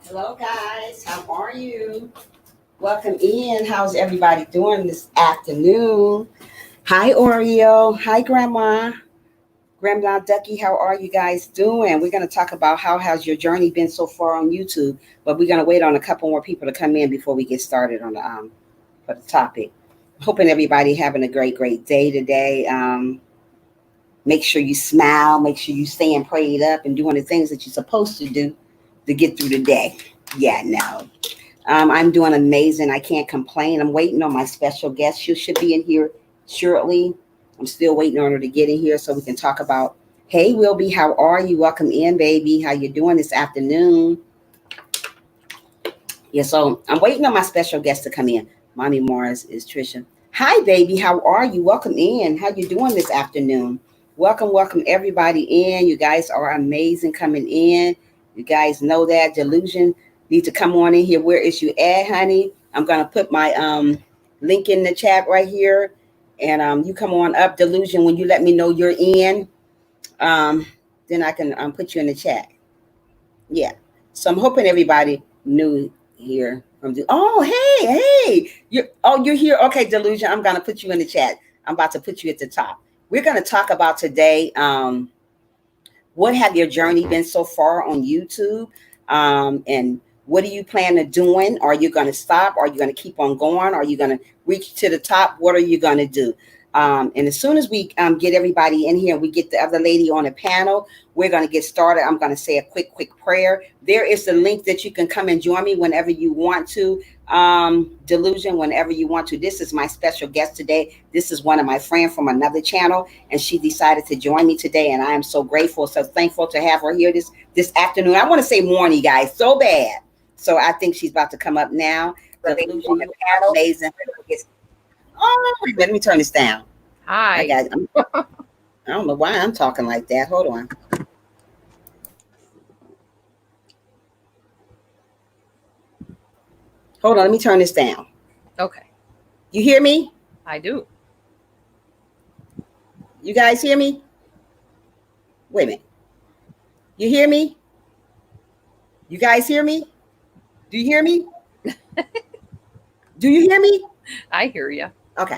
Hello, guys. How are you? Welcome in. How's everybody doing this afternoon? Hi, Oreo. Hi, Grandma. Grandma Ducky, how are you guys doing? We're going to talk about how has your journey been so far on YouTube, but we're going to wait on a couple more people to come in before we get started on the for the topic. Hoping everybody having a great day today. Make sure you smile. Make sure you staying prayed up and doing the things that you're supposed to do to get through the day. Yeah, no. I'm doing amazing. I can't complain. I'm waiting on my special guest. She should be in here shortly. I'm still waiting on her to get in here so we can talk about, hey, Wilby, how are you? Welcome in, baby. How you doing this afternoon? Yeah, so I'm waiting on my special guest to come in. Mommy Mars is Trisha. Hi, baby. How are you? Welcome in. How you doing this afternoon? Welcome everybody in. You guys are amazing coming in. You guys know that. Delusion need to come on in here. Where is you at, honey? I'm gonna put my link in the chat right here, and you come on up, Delusion. When you let me know you're in, then I can put you in the chat. Yeah. So I'm hoping everybody knew here from the. Oh, hey, you're here. Okay, Delusion. I'm gonna put you in the chat. I'm about to put you at the top. We're gonna talk about today. What have your journey been so far on YouTube? And what do you plan on doing? Are you going to stop? Are you going to keep on going? Are you going to reach to the top? What are you going to do? And as soon as we get everybody in here, we get the other lady on the panel, we're going to get started. I'm going to say a quick prayer. There is the link that you can come and join me whenever you want to. Delusion, whenever you want to. This is my special guest today. This is one of my friends from another channel, and she decided to join me today, and I am so grateful, so thankful to have her here this afternoon. I want to say morning, guys, so bad. So I think she's about to come up now. Delusion, you are amazing. Oh, let me turn this down. Hi. I don't know why I'm talking like that. Hold on. Hold on, let me turn this down. Okay. You hear me? I do. You guys hear me? Wait a minute. You hear me? You guys hear me? Do you hear me? Do you hear me? I hear you. Okay.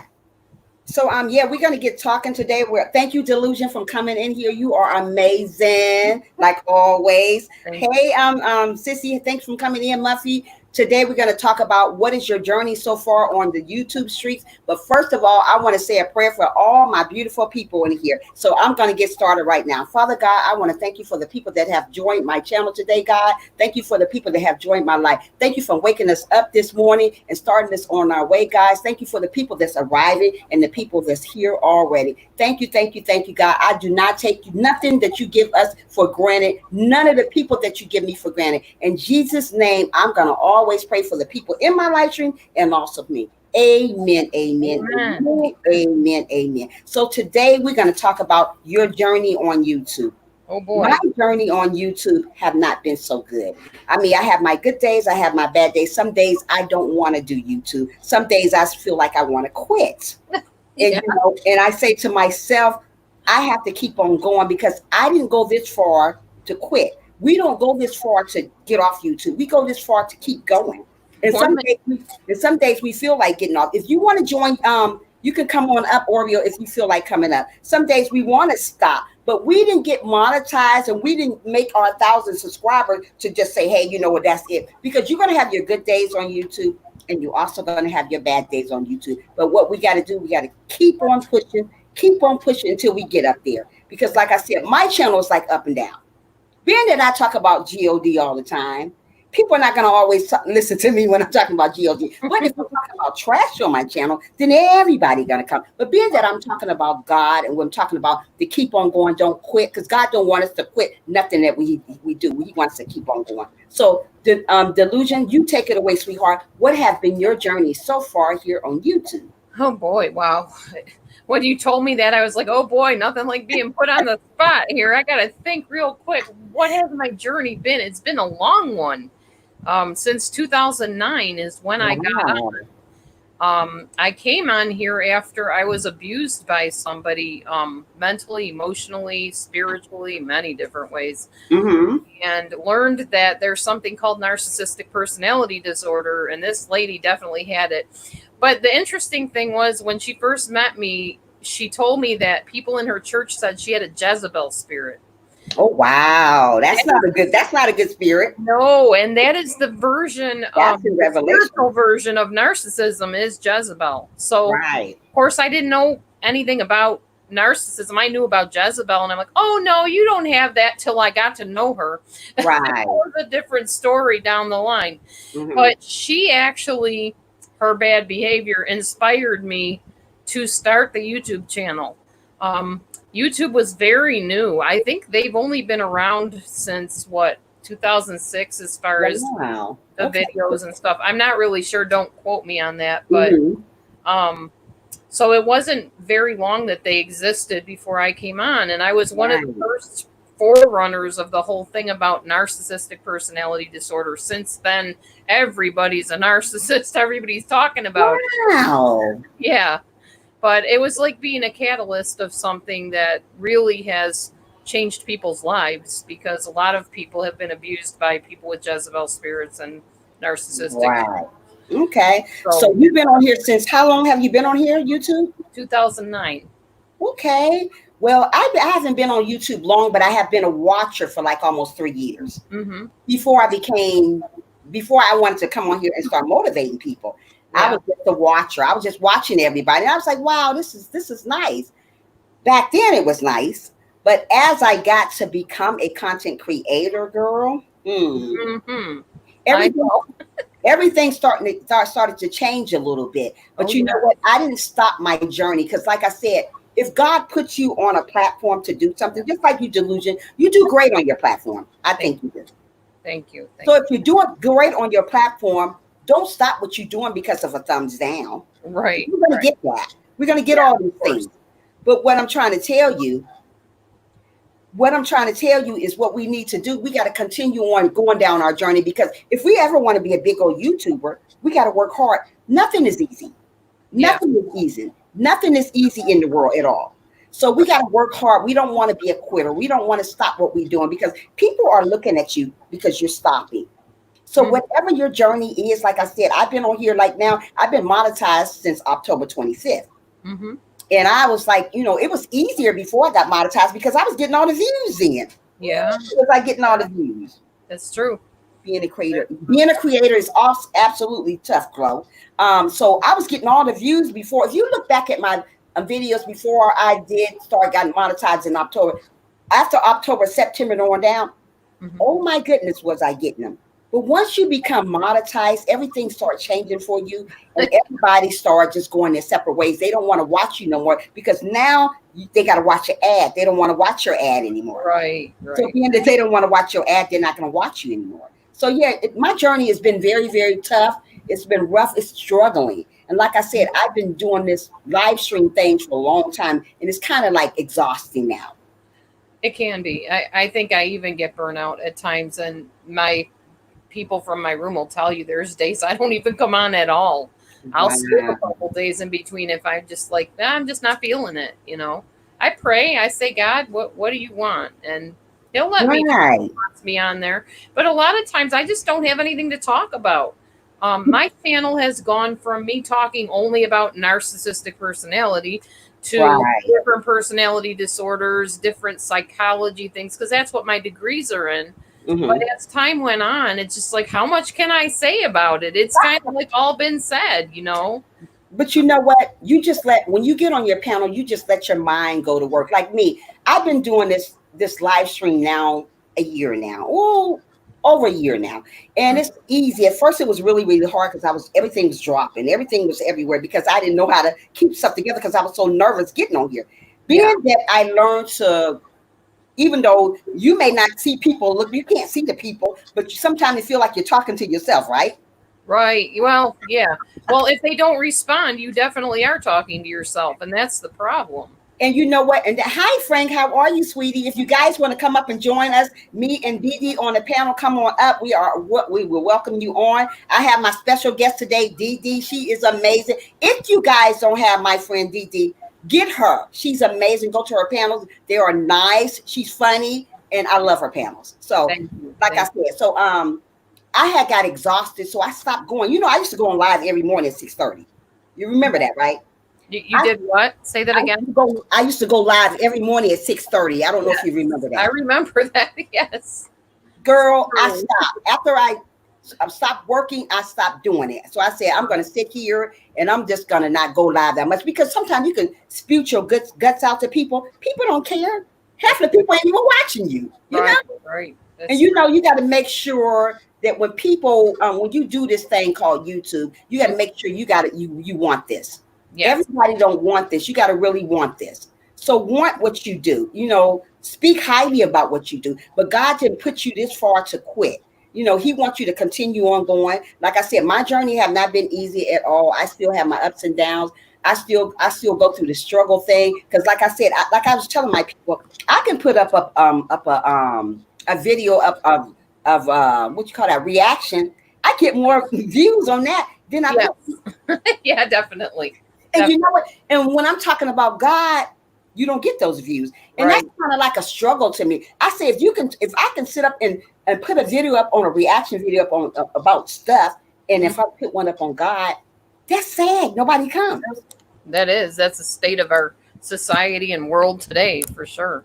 So yeah, we're gonna get talking today. Thank you, Delusion, for coming in here. You are amazing, like always. Hey, Sissy, thanks for coming in, Muffy. Today we're going to talk about what is your journey so far on the YouTube streets. But first of all, I want to say a prayer for all my beautiful people in here. So I'm going to get started right now. Father God, I want to thank you for the people that have joined my channel today, God. Thank you for the people that have joined my life. Thank you for waking us up this morning and starting us on our way, guys. Thank you for the people that's arriving and the people that's here already. Thank you, God. I do not take nothing that you give us for granted. None of the people that you give me for granted. In Jesus' name, I'm going to always pray for the people in my live stream and also me. Amen. So today we're going to talk about your journey on YouTube. Oh boy. My journey on YouTube have not been so good. I mean, I have my good days. I have my bad days. Some days I don't want to do YouTube. Some days I feel like I want to quit. Yeah. And I say to myself, I have to keep on going because I didn't go this far to quit. We don't go this far to get off YouTube. We go this far to keep going. And some days we feel like getting off. If you want to join You can come on up, Oreo, if you feel like coming up. Some days we want to stop, but we didn't get monetized and we didn't make our 1,000 subscribers to just say, hey, you know what, that's it. Because you're going to have your good days on YouTube and you're also going to have your bad days on YouTube. But what we got to do, we got to keep on pushing until we get up there. Because like I said, my channel is like up and down. Being that I talk about God all the time, people are not going to always listen to me when I'm talking about God. But if I'm talking about trash on my channel, then everybody going to come. But being that I'm talking about God and we're talking about to keep on going, don't quit, because God don't want us to quit nothing that we do. He wants to keep on going. So, Delusion, you take it away, sweetheart. What have been your journey so far here on YouTube? Oh boy, wow. When you told me that, I was like, oh boy, nothing like being put on the spot here. I got to think real quick. What has my journey been? It's been a long one. Since 2009 is when I got on. I came on here after I was abused by somebody, mentally, emotionally, spiritually, many different ways, and learned that there's something called narcissistic personality disorder, and this lady definitely had it. But the interesting thing was when she first met me, she told me that people in her church said she had a Jezebel spirit. Oh wow, that's not a good spirit. No, and that is the version of the spiritual version of narcissism is Jezebel. So right. Of course I didn't know anything about narcissism. I knew about Jezebel and I'm like, oh no, you don't have that till I got to know her. Right. It was a different story down the line. But she actually, her bad behavior inspired me to start the YouTube channel. YouTube was very new. I think they've only been around since 2006 as far as the videos and stuff. I'm not really sure. Don't quote me on that. But so it wasn't very long that they existed before I came on. And I was one of the first forerunners of the whole thing about narcissistic personality disorder. Since then, everybody's a narcissist. Everybody's talking about it. Yeah. But it was like being a catalyst of something that really has changed people's lives, because a lot of people have been abused by people with Jezebel spirits and narcissistic. Wow. Okay. So you've been on here since, how long have you been on here, YouTube? 2009. Okay. Well, I haven't been on YouTube long, but I have been a watcher for like almost 3 years. Before I wanted to come on here and start motivating people. I was just a watcher. I was just watching everybody. And I was like, wow, this is nice. Back then it was nice. But as I got to become a content creator, girl, everything started to change a little bit. But you know what? I didn't stop my journey, because like I said, if God puts you on a platform to do something, just like you, Delusion, you do great on your platform. I think you do. Thank you. So if you're doing great on your platform, don't stop what you're doing because of a thumbs down. Right. We're going to get that. We're going to get all these things. But what I'm trying to tell you is what we need to do. We got to continue on going down our journey, because if we ever want to be a big old YouTuber, we got to work hard. Nothing is easy. Nothing is easy. Nothing is easy in the world at all. So we got to work hard. We don't want to be a quitter. We don't want to stop what we're doing, because people are looking at you because you're stopping. So whatever your journey is, like I said, I've been on here like now, I've been monetized since October 25th. And I was like, it was easier before I got monetized because I was getting all the views in. Yeah. It was like getting all the views. That's true. Being a creator is absolutely tough, Chloe. So I was getting all the views before. If you look back at my videos before I did start getting monetized in October, after October, September and on down, oh my goodness, was I getting them. But once you become monetized, everything starts changing for you, and everybody starts just going their separate ways. They don't want to watch you no more, because now they got to watch your ad. They don't want to watch your ad anymore. Right. So being that they don't want to watch your ad, they're not going to watch you anymore. So yeah, my journey has been very, very tough. It's been rough. It's struggling. And like I said, I've been doing this live stream thing for a long time, and it's kind of like exhausting now. It can be. I think I even get burnout at times, and my people from my room will tell you there's days I don't even come on at all. I'll skip a couple days in between if I'm just like, I'm just not feeling it. I pray. I say, God, what do you want? And He'll let me on there. But a lot of times I just don't have anything to talk about. My channel has gone from me talking only about narcissistic personality to Right. different personality disorders, different psychology things, because that's what my degrees are in. But Hmm. as time went on, it's just like, how much can I say about it? It's kind of like all been said, you know? But you know what? You just let when you get on your panel, you just let your mind go to work. Like me, I've been doing this live stream now a year now. Oh, over a year now. And it's easy. At first it was really, really hard because everything was dropping, everything was everywhere because I didn't know how to keep stuff together because I was so nervous getting on here. Yeah, Being that I learned to, even though you may not see people, look, you can't see the people, but sometimes you feel like you're talking to yourself, right? right. Well, yeah. Well, if they don't respond, you definitely are talking to yourself, and that's the problem. And you know what? And hi, Frank. How are you, sweetie? If you guys want to come up and join us, me and Dee Dee on the panel, come on up. We will welcome you on. I have my special guest today, Dee Dee. She is amazing. If you guys don't have my friend Dee Dee, get her. She's amazing. Go to her panels. They are nice. She's funny, and I love her panels. So, Thank you. like I said, so I had got exhausted, so I stopped going. You know, I used to go on live every morning at 6:30. You remember that, right? You did what? Say that again. I used to go live every morning at 6:30. I don't know if you remember I that. remember that. Yes. Girl, I stopped. After I stopped working, I stopped doing it. So I said, I'm going to sit here and I'm just going to not go live that much because sometimes you can spew your guts out to people. People don't care. Half the people ain't even watching you, you Right. know? Right. That's And you know, you got to make sure that when people, when you do this thing called YouTube, you got to make sure you want this. yes. Everybody don't want this. You got to really want this. So want what you do. You know, speak highly about what you do. But God didn't put you this far to quit. You know, He wants you to continue on going. Like I said, my journey have not been easy at all. I still have my ups and downs. I still go through the struggle thing because, like I said, like I was telling my people, I can put up a video of what you call that reaction. I get more views on that than I Yeah. put. Yeah, definitely. And you know what? And when I'm talking about God, you don't get those views. And Right. that's kind of like a struggle to me. I say if I can sit up and put a video up on a reaction video up on about stuff, and if I put one up on God, that's sad. Nobody comes. That's the state of our society and world today for sure.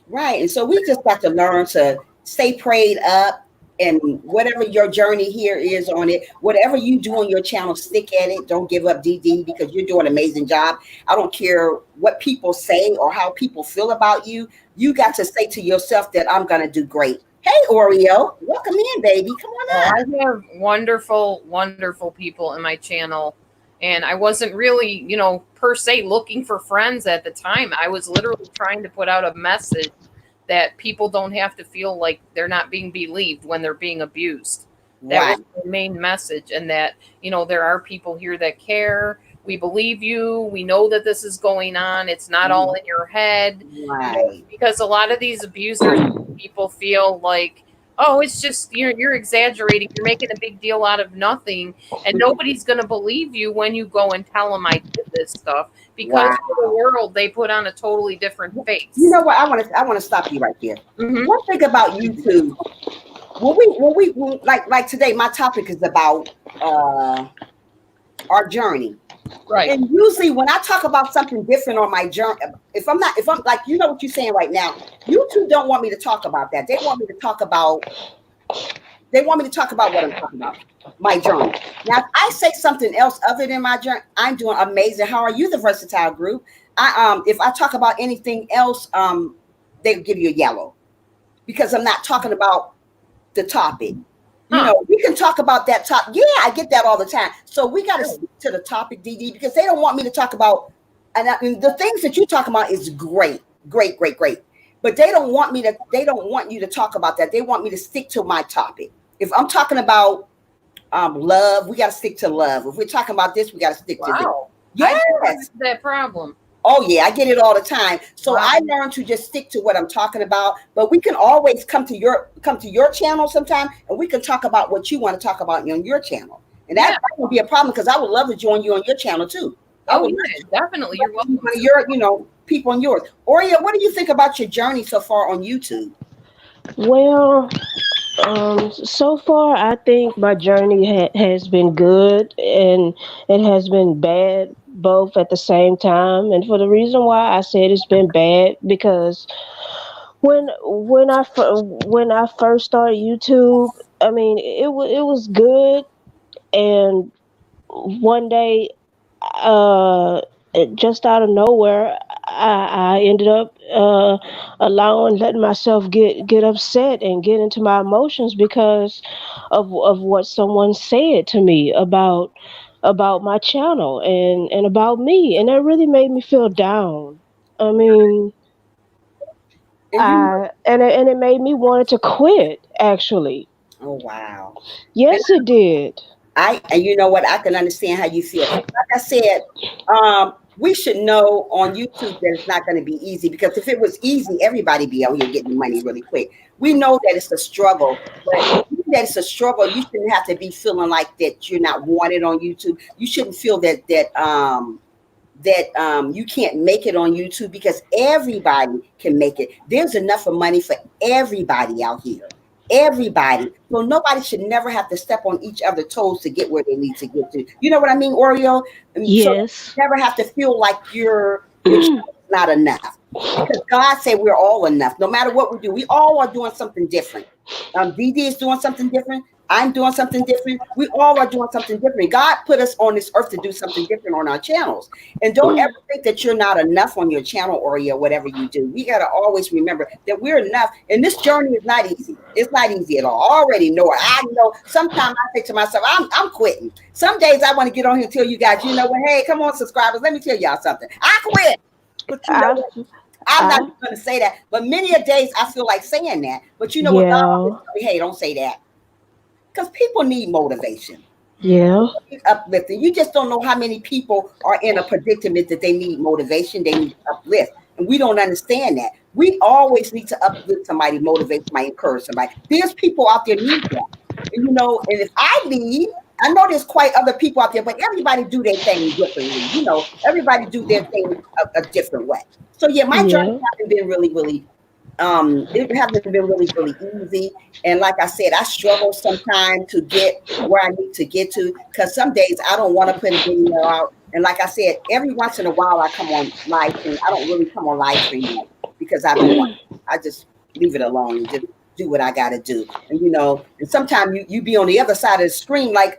Right. And so we just got to learn to stay prayed up, and whatever your journey here is on it, whatever you do on your channel, stick at it. Don't give up, DD, because you're doing an amazing job. I don't care what people say or how people feel about you. You got to say to yourself that I'm going to do great. Hey, Oreo, welcome in, baby. Come on up. I have wonderful, wonderful people in my channel. And I wasn't really, per se looking for friends at the time. I was literally trying to put out a message that people don't have to feel like they're not being believed when they're being abused. That Right. was the main message. And that, there are people here that care. We believe you. We know that this is going on. It's not all in your head. Right. Because a lot of these abusers, people feel like, oh, it's just you're exaggerating. You're making a big deal out of nothing, and nobody's going to believe you when you go and tell them I did this stuff because for the world they put on a totally different face. You know what? I want to stop you right there. Mhm. One thing about YouTube, when like today, my topic is about our journey. Right. And usually when I talk about something different on my journey, if I'm like, you know what you're saying right now, YouTube don't want me to talk about that. They want me to talk about what I'm talking about, my journey. Now, if I say something else other than my journey, I'm doing amazing. How are you, the Versatile Group? If I talk about anything else, they'll give you a yellow because I'm not talking about the topic. You know, we can talk about that topic. Yeah, I get that all the time. So we got to stick to the topic, DD, because they don't want me to talk about, and the things that you talk about is great. But they don't want you to talk about that. They want me to stick to my topic. If I'm talking about love, we got to stick to love. If we're talking about this, we got to stick to this. Yes. I have that problem. Oh, yeah, I get it all the time. So I learned to just stick to what I'm talking about. But we can always come to your channel sometime, and we can talk about what you want to talk about on your channel. And that would be a problem because I would love to join you on your channel too. Oh, yeah, definitely. You're welcome. One of your, people on yours. Oreo, what do you think about your journey so far on YouTube? Well, So far, I think my journey has been good and it has been bad both at the same time. And for the reason why I said it's been bad, because when I first started YouTube, I mean it was good, and one day, uh, just out of nowhere, I ended up letting myself get upset and get into my emotions because of what someone said to me about my channel and about me, and that really made me feel down. I mean, And you, and it made me wanted to quit. Actually, oh wow. And yes, it did. and you know what? I can understand how you feel. Like I said, we should know on YouTube that it's not going to be easy, because if it was easy, everybody be out here getting money really quick. We know that it's a struggle, but even that it's a struggle, you shouldn't have to be feeling like that you're not wanted on YouTube. You shouldn't feel that you can't make it on YouTube, because everybody can make it. There's enough of money for everybody out here. Everybody. So nobody should never have to step on each other's toes to get where they need to get to. You know what I mean, Oreo? And so Yes. never have to feel like your child is not enough. Because God said we're all enough. No matter what we do, we all are doing something different. DD is doing something different. I'm doing something different. We all are doing something different. God put us on this earth to do something different on our channels. And don't ever think that you're not enough on your channel, or whatever you do. We got to always remember that we're enough. And this journey is not easy. It's not easy at all. I already know it. I know. Sometimes I think to myself, I'm quitting. Some days I want to get on here and tell you guys, you know what? Hey, come on, subscribers. Let me tell y'all something. I quit. But you know I, what? I'm not I, going to say that. But many a days I feel like saying that. But you know what? God always yeah, tells me, hey, don't say that. Because people need motivation. yeah, Uplifting. You just don't know how many people are in a predicament that they need motivation, they need uplift. And we don't understand that. We always need to uplift somebody, motivate somebody, encourage somebody. There's people out there need that. And and if I leave, I know there's quite other people out there, but everybody do their thing differently. Everybody do their thing a different way. So yeah, my journey yeah, hasn't been really it hasn't been really easy. And like I said, I struggle sometimes to get where I need to get to, because some days I don't want to put a video out. And like I said, every once in a while I come on live stream. I don't really come on live stream yet, because I don't want I just leave it alone and just do what I gotta do. And and sometimes you be on the other side of the screen, like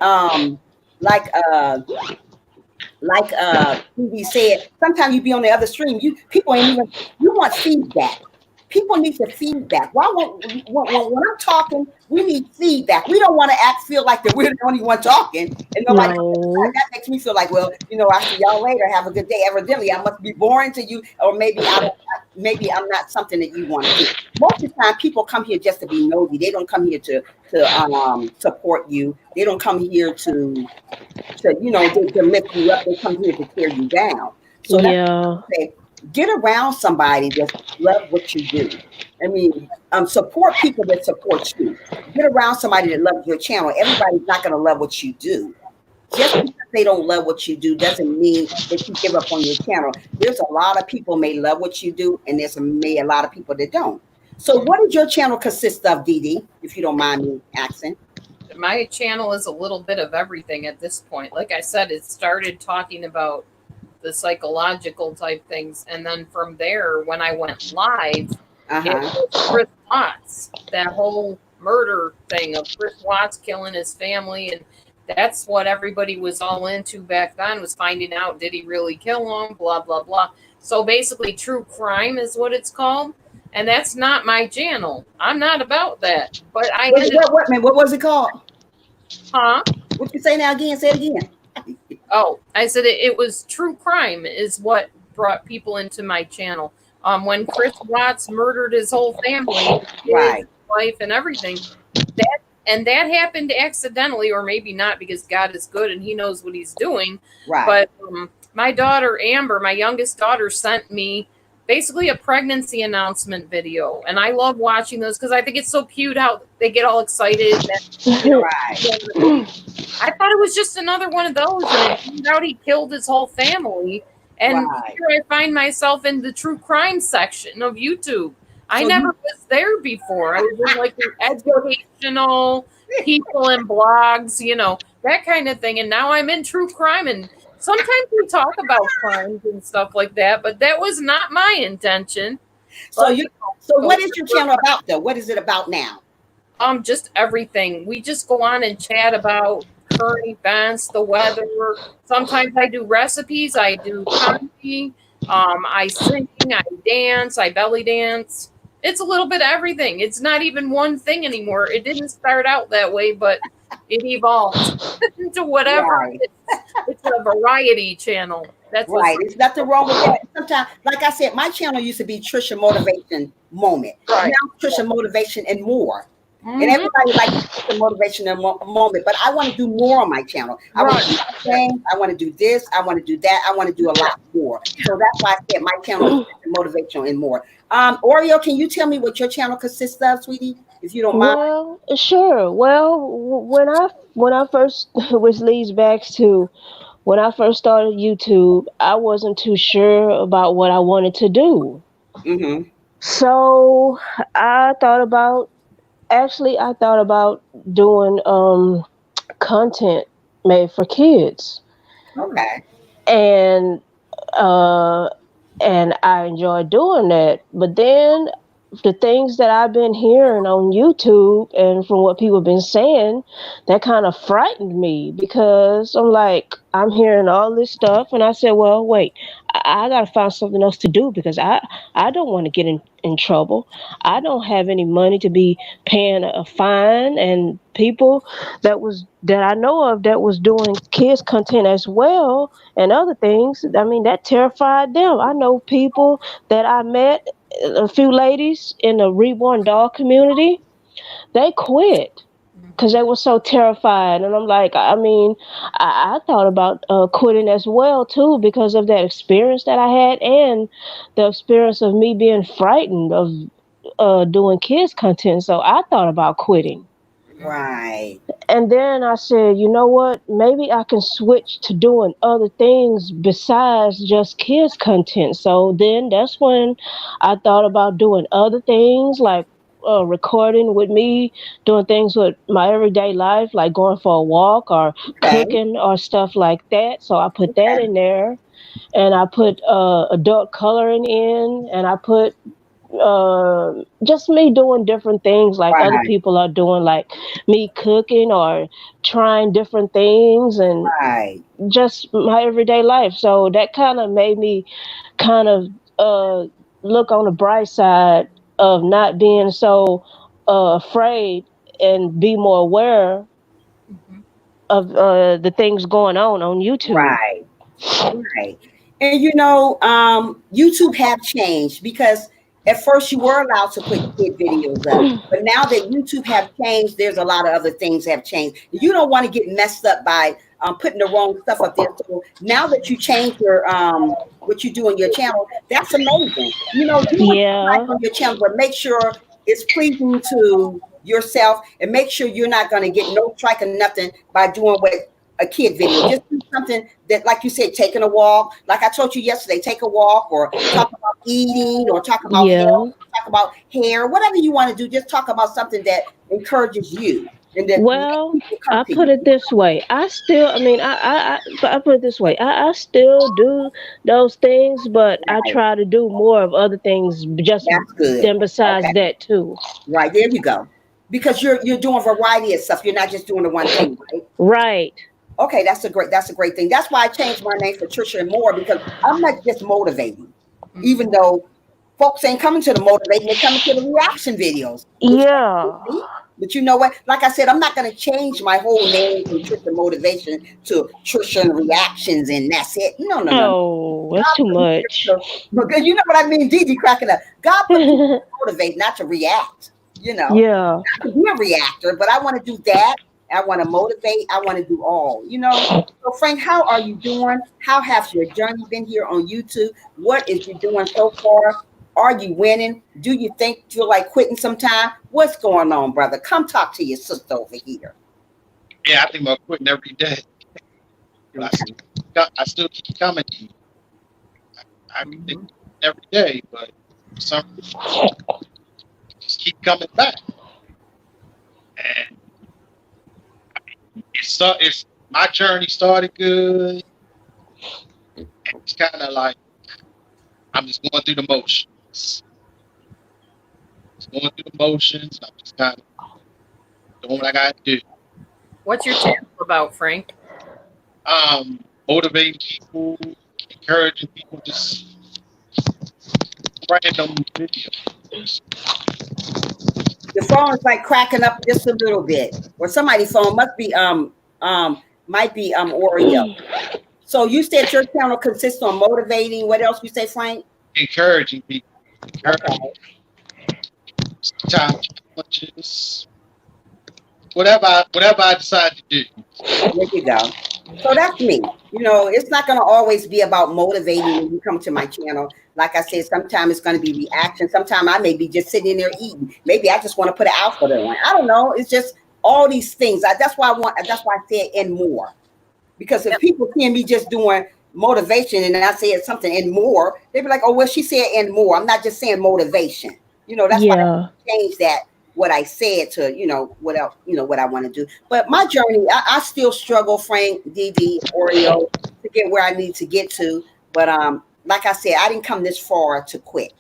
TV said, sometimes you be on the other stream, people ain't even, you want feedback. People need the feedback. Why when I'm talking, we need feedback. We don't want to feel like that we're the only one talking and nobody else. no, That makes me feel like, well, I see y'all later. Have a good day. Evidently, I must be boring to you, or maybe I'm not something that you want to do. Most of the time, people come here just to be nosy. They don't come here to support you. They don't come here to lift you up. They come here to tear you down. So that's yeah, what I say. Get around somebody that love what you do. I mean, support people that support you. Get around somebody that loves your channel. Everybody's not going to love what you do. Just because they don't love what you do doesn't mean that you give up on your channel. There's a lot of people may love what you do, and there's a lot of people that don't. So what does your channel consist of, Dee, if you don't mind me asking? My channel is a little bit of everything at this point. Like I said, it started talking about the psychological type things, and then from there, when I went live, it was Chris Watts, that whole murder thing of Chris Watts killing his family, and that's what everybody was all into back then, was finding out, did he really kill him, blah blah blah. So basically true crime is what it's called, and that's not my channel. I'm not about that. But I ended up, What was it called? huh? What you say now again? Say it again. Oh, I said it was true crime is what brought people into my channel. When Chris Watts murdered his whole family, Right. his wife and everything, that happened accidentally, or maybe not, because God is good and He knows what He's doing. Right. But my daughter Amber, my youngest daughter, sent me basically a pregnancy announcement video, and I love watching those because I think it's so cute how they get all excited. Right. I thought it was just another one of those, and it turned out he killed his whole family. And Right. here I find myself in the true crime section of YouTube. I never was there before. I was in like the educational people and blogs, that kind of thing. And now I'm in true crime. And sometimes we talk about crimes and stuff like that, but that was not my intention. So what is your channel about though? What is it about now? Just everything. We just go on and chat about current events, the weather. Sometimes I do recipes, I do comedy, I sing, I dance, I belly dance. It's a little bit of everything. It's not even one thing anymore. It didn't start out that way, but it evolved into whatever. Right. It's a variety channel. That's right. There's nothing wrong with that. Sometimes, like I said, my channel used to be Trisha Motivation Moment. Right. Now Trisha Motivation and More. And everybody likes the motivation in a moment, but I want to do more on my channel. I want to do things. I want to do this. I want to do that. I want to do a lot more. So that's why I said my channel is motivational and more. Oreo, can you tell me what your channel consists of, sweetie, if you don't mind? Well, sure. Well, when I first, which leads back to when I first started YouTube, I wasn't too sure about what I wanted to do. Mm-hmm. So I thought about doing content made for kids. Okay. And I enjoy doing that. But then the things that I've been hearing on YouTube and from what people have been saying, that kind of frightened me, because I'm hearing all this stuff, and I said, well, wait, I got to find something else to do, because I don't want to get in trouble. I don't have any money to be paying a fine, and people that I know of that was doing kids content as well and other things, I mean, that terrified them. I know people that I met, a few ladies in the reborn doll community, they quit because they were so terrified. And I'm like, I mean, I thought about quitting as well too, because of that experience that I had, and the experience of me being frightened of doing kids content. So I thought about quitting. Right. And then I said, you know what? Maybe I can switch to doing other things besides just kids content. So then that's when I thought about doing other things, like recording with me, doing things with my everyday life, like going for a walk or cooking or stuff like that. So I put that in there, and I put adult coloring in, and I put just me doing different things like other people are doing, like me cooking or trying different things, and just my everyday life. So that kind of made me kind of look on the bright side of not being so afraid, and be more aware of the things going on YouTube. Right. And YouTube have changed, because at first you were allowed to put kid videos up, but now that YouTube have changed, there's a lot of other things have changed. You don't want to get messed up by putting the wrong stuff up there. So now that you change your what you do on your channel, that's amazing. Do like on your channel, but make sure it's pleasing to yourself, and make sure you're not going to get no strike or nothing by doing what a kid video. Just do something that, like you said, taking a walk. Like I told you yesterday, take a walk, or talk about eating, or talk about health, talk about hair, whatever you want to do. Just talk about something that encourages you. And that I put it this way. I put it this way. I still do those things, but I try to do more of other things just than besides that too. Right, there you go. Because you're doing a variety of stuff. You're not just doing the one thing, right? Right. Okay, that's a great thing. That's why I changed my name for Trisha and More, because I'm not just motivating, even though folks ain't coming to the motivating, they're coming to the reaction videos. Yeah. But you know what? Like I said, I'm not going to change my whole name from Trisha Motivation to Trisha and Reactions, and that's it. No. That's too much. Because you know what I mean, Gigi cracking up. God put me to motivate, not to react. Yeah. Not to be a reactor, but I want to do that. I want to motivate. I want to do all. So Frank, how are you doing? How has your journey been here on YouTube? What is you doing so far? Are you winning? Do you feel like quitting sometime? What's going on, brother? Come talk to your sister over here. Yeah, I think about quitting every day. I still keep coming to you. I think every day, but some keep coming back. And it's my journey started good. And it's kind of like I'm just going through the motions. Just going through the motions. I'm just kind of doing what I got to do. What's your channel about, Frank? Motivating people, encouraging people, just random videos. The phone is like cracking up just a little bit, or somebody's phone might be Oreo. So you said your channel consists on motivating. What else you say, Frank? Encouraging people. Encouraging time challenges. Whatever I decide to do. There you go. So that's me. You know, it's not going to always be about motivating when you come to my channel. Like I said, sometimes it's going to be reaction. Sometimes I may be just sitting there eating. Maybe I just want to put an outfit on. I don't know. It's just all these things. That's why I said and more. Because if people see me just doing motivation and I said something and more, they'd be like, oh, well, she said and more. I'm not just saying motivation. You know, that's why I changed that. What I said to, what else, what I want to do. But my journey, I still struggle, Frank, DD, Oreo, to get where I need to get to. But like I said, I didn't come this far to quit.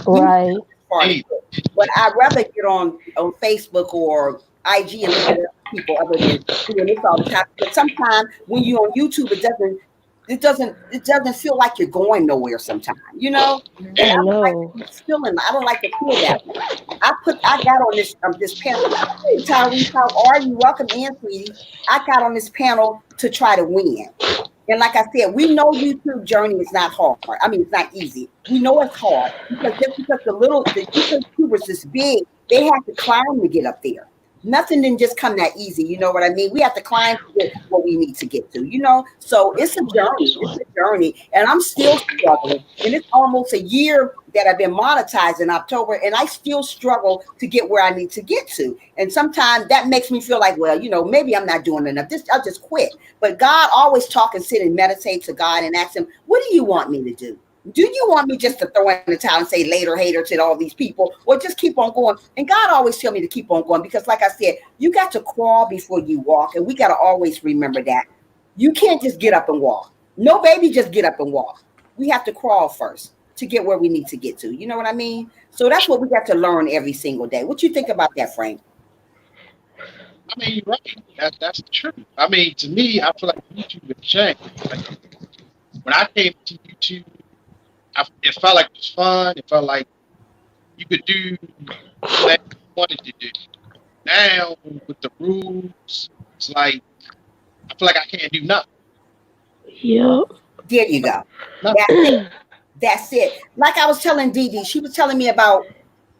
Right. But I'd rather get on Facebook or IG and look at people other than doing this all the time. But sometimes when you're on YouTube, it doesn't feel like you're going nowhere sometimes, And I don't like to feel that way. I got on this panel. Hey, Tyrese, how are you? Welcome in, sweetie. I got on this panel to try to win. And like I said, we know YouTube journey is not hard. I mean, it's not easy. We know it's hard because just because the YouTubers is big, they have to climb to get up there. Nothing didn't just come that easy. You know what I mean? We have to climb to get what we need to get to, So it's a journey. And I'm still struggling. And it's almost a year that I've been monetized in October, and I still struggle to get where I need to get to. And sometimes that makes me feel like, well, maybe I'm not doing enough. I'll just quit. But God always talk and sit and meditate to God and ask him, what do you want me to do? Do you want me just to throw in the towel and say later hater to all these people, or just keep on going? And God always tell me to keep on going because, like I said, you got to crawl before you walk, and we got to always remember that. You can't just get up and walk. No, baby, just get up and walk. We have to crawl first to get where we need to get to. You know what I mean? So that's what we got to learn every single day. What you think about that, Frank? I mean, you're right. That's the truth. I mean, to me, I feel like YouTube has changed. Like, when I came to YouTube, it felt like it was fun. It felt like you could do what you wanted to do. Now, with the rules, it's like, I feel like I can't do nothing. Yep. There you go. That's it. Like I was telling Dee, she was telling me about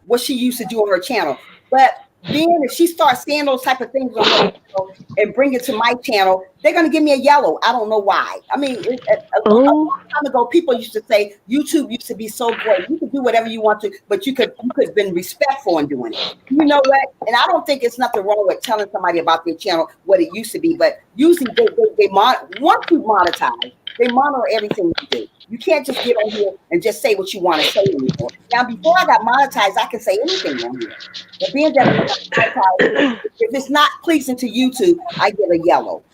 what she used to do on her channel. But then if she starts saying those type of things on her channel and bring it to my channel, they're going to give me a yellow. I don't know why. I mean, a long time ago, people used to say YouTube used to be so great. You could do whatever you want to, but you could have been respectful in doing it. You know what? And I don't think it's nothing wrong with telling somebody about their channel, what it used to be. But usually once you monetize, they monitor everything you do. You can't just get on here and just say what you want to say anymore. Now, before I got monetized, I could say anything on here. But being that I'm monetized, if it's not pleasing to YouTube, I get a yellow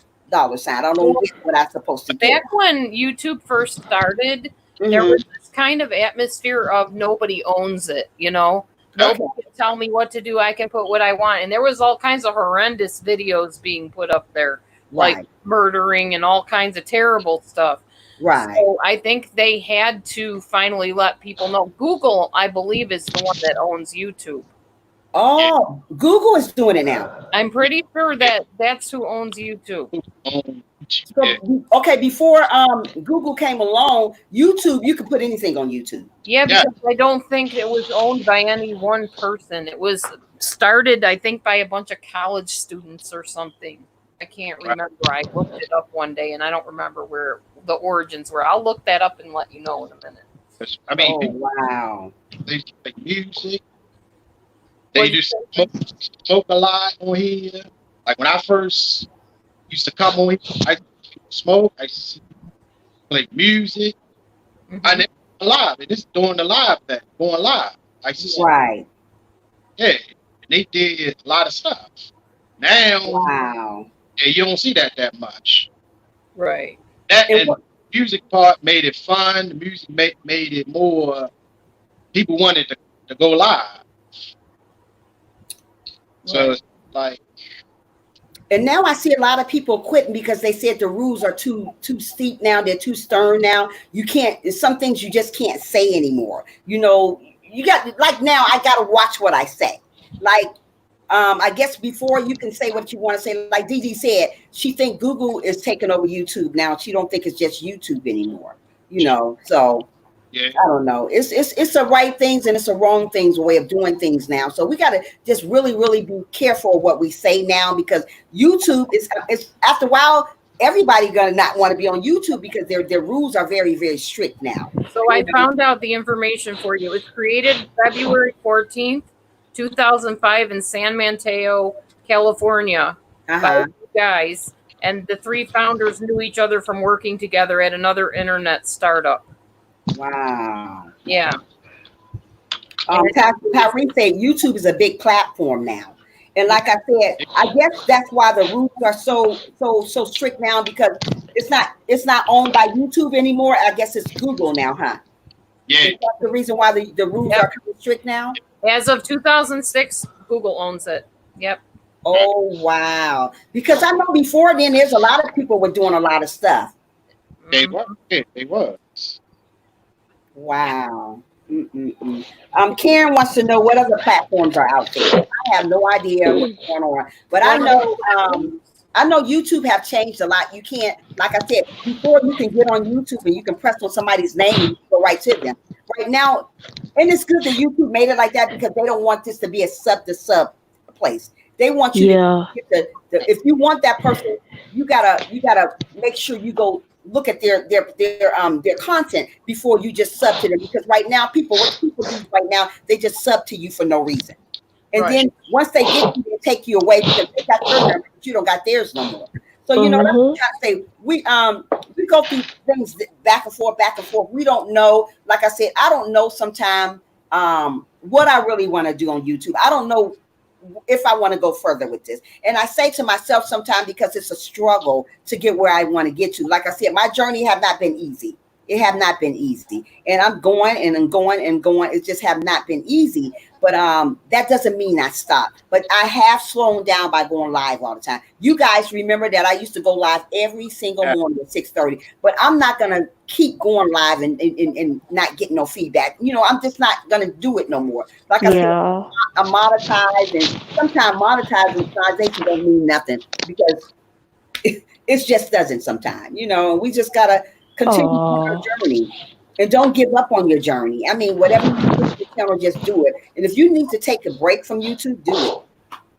$sign. I don't know what I'm supposed to do. Back when YouTube first started, there was this kind of atmosphere of nobody owns it, Nobody can tell me what to do. I can put what I want. And there was all kinds of horrendous videos being put up there, like murdering and all kinds of terrible stuff. Right. So I think they had to finally let people know. Google, I believe, is the one that owns YouTube. Oh, Google is doing it now. I'm pretty sure that's who owns YouTube. So, okay, before Google came along, YouTube, you could put anything on YouTube. Yeah, because I don't think it was owned by any one person. It was started, I think, by a bunch of college students or something. I can't remember. I looked it up one day, and I don't remember where the origins were. I'll look that up and let you know in a minute. I mean, wow. They like music. They do smoke a lot on here. Like when I first used to come on here, I smoke. I play music. I never live. And this doing the live thing, going live. Right. Yeah, they did a lot of stuff. Now, Wow. you don't see that much. Right. That And and what, the music part made it fun. The music made it more. People wanted to go live. So Right. it's like, and now I see a lot of people quitting because they said the rules are too steep now. They're too stern now. You can't. Some things you just can't say anymore. You know, you got like now. I got to watch what I say. Like, I guess before you can say what you want to say. Like Dee Dee said, she think Google is taking over YouTube now. She don't think it's just YouTube anymore. You know, so yeah, I don't know. It's the right things and it's the wrong things way of doing things now. So we got to just really be careful of what we say now because YouTube is after a while everybody gonna not want to be on YouTube because their rules are very strict now. So I found out the information for you. It was created February 14th, 2005 in San Mateo, California by Uh-huh. guys. And the three founders knew each other from working together at another internet startup. Wow. Yeah. Tyree said YouTube is a big platform now. And like I said, I guess that's why the rules are so strict now because it's not owned by YouTube anymore. I guess it's Google now, huh? yeah. Is that the reason why the rules Yep. are kind of strict now? As of 2006, Google owns it. Yep. Oh wow! Because I know before then, there's a lot of people were doing a lot of stuff. They Mhm. was. Yeah, they was. Wow. Karen wants to know what other platforms are out there. I have no idea what's going on, but I know YouTube have changed a lot. You can't, like I said before, you can get on YouTube and you can press on somebody's name and you go right to them. Right now, and it's good that YouTube made it like that because they don't want this to be a sub to sub place. They want you to get if you want that person, you gotta make sure you go look at their content before you just sub to them because right now what people do right now, they just sub to you for no reason. And Right. then once they get you, they take you away because they got their number, but you don't got theirs no more. So you know that's what I'm trying to say. We go through things back and forth. We don't know. Like I said, I don't know sometimes what I really want to do on YouTube. I don't know if I want to go further with this. And I say to myself sometimes because it's a struggle to get where I want to get to. Like I said, my journey have not been easy. It have not been easy. And I'm going and I'm going and going. It just have not been easy. But that doesn't mean I stop. But I have slowed down by going live all the time. You guys remember that I used to go live every single morning at 6:30. But I'm not going to keep going live and not getting no feedback. You know, I'm just not going to do it no more. Like I said, I'm monetized. And sometimes monetization don't mean nothing because it just doesn't sometimes. You know, we just got to continue on our journey and don't give up on your journey. I mean, whatever you do with your channel, just do it. And if you need to take a break from YouTube,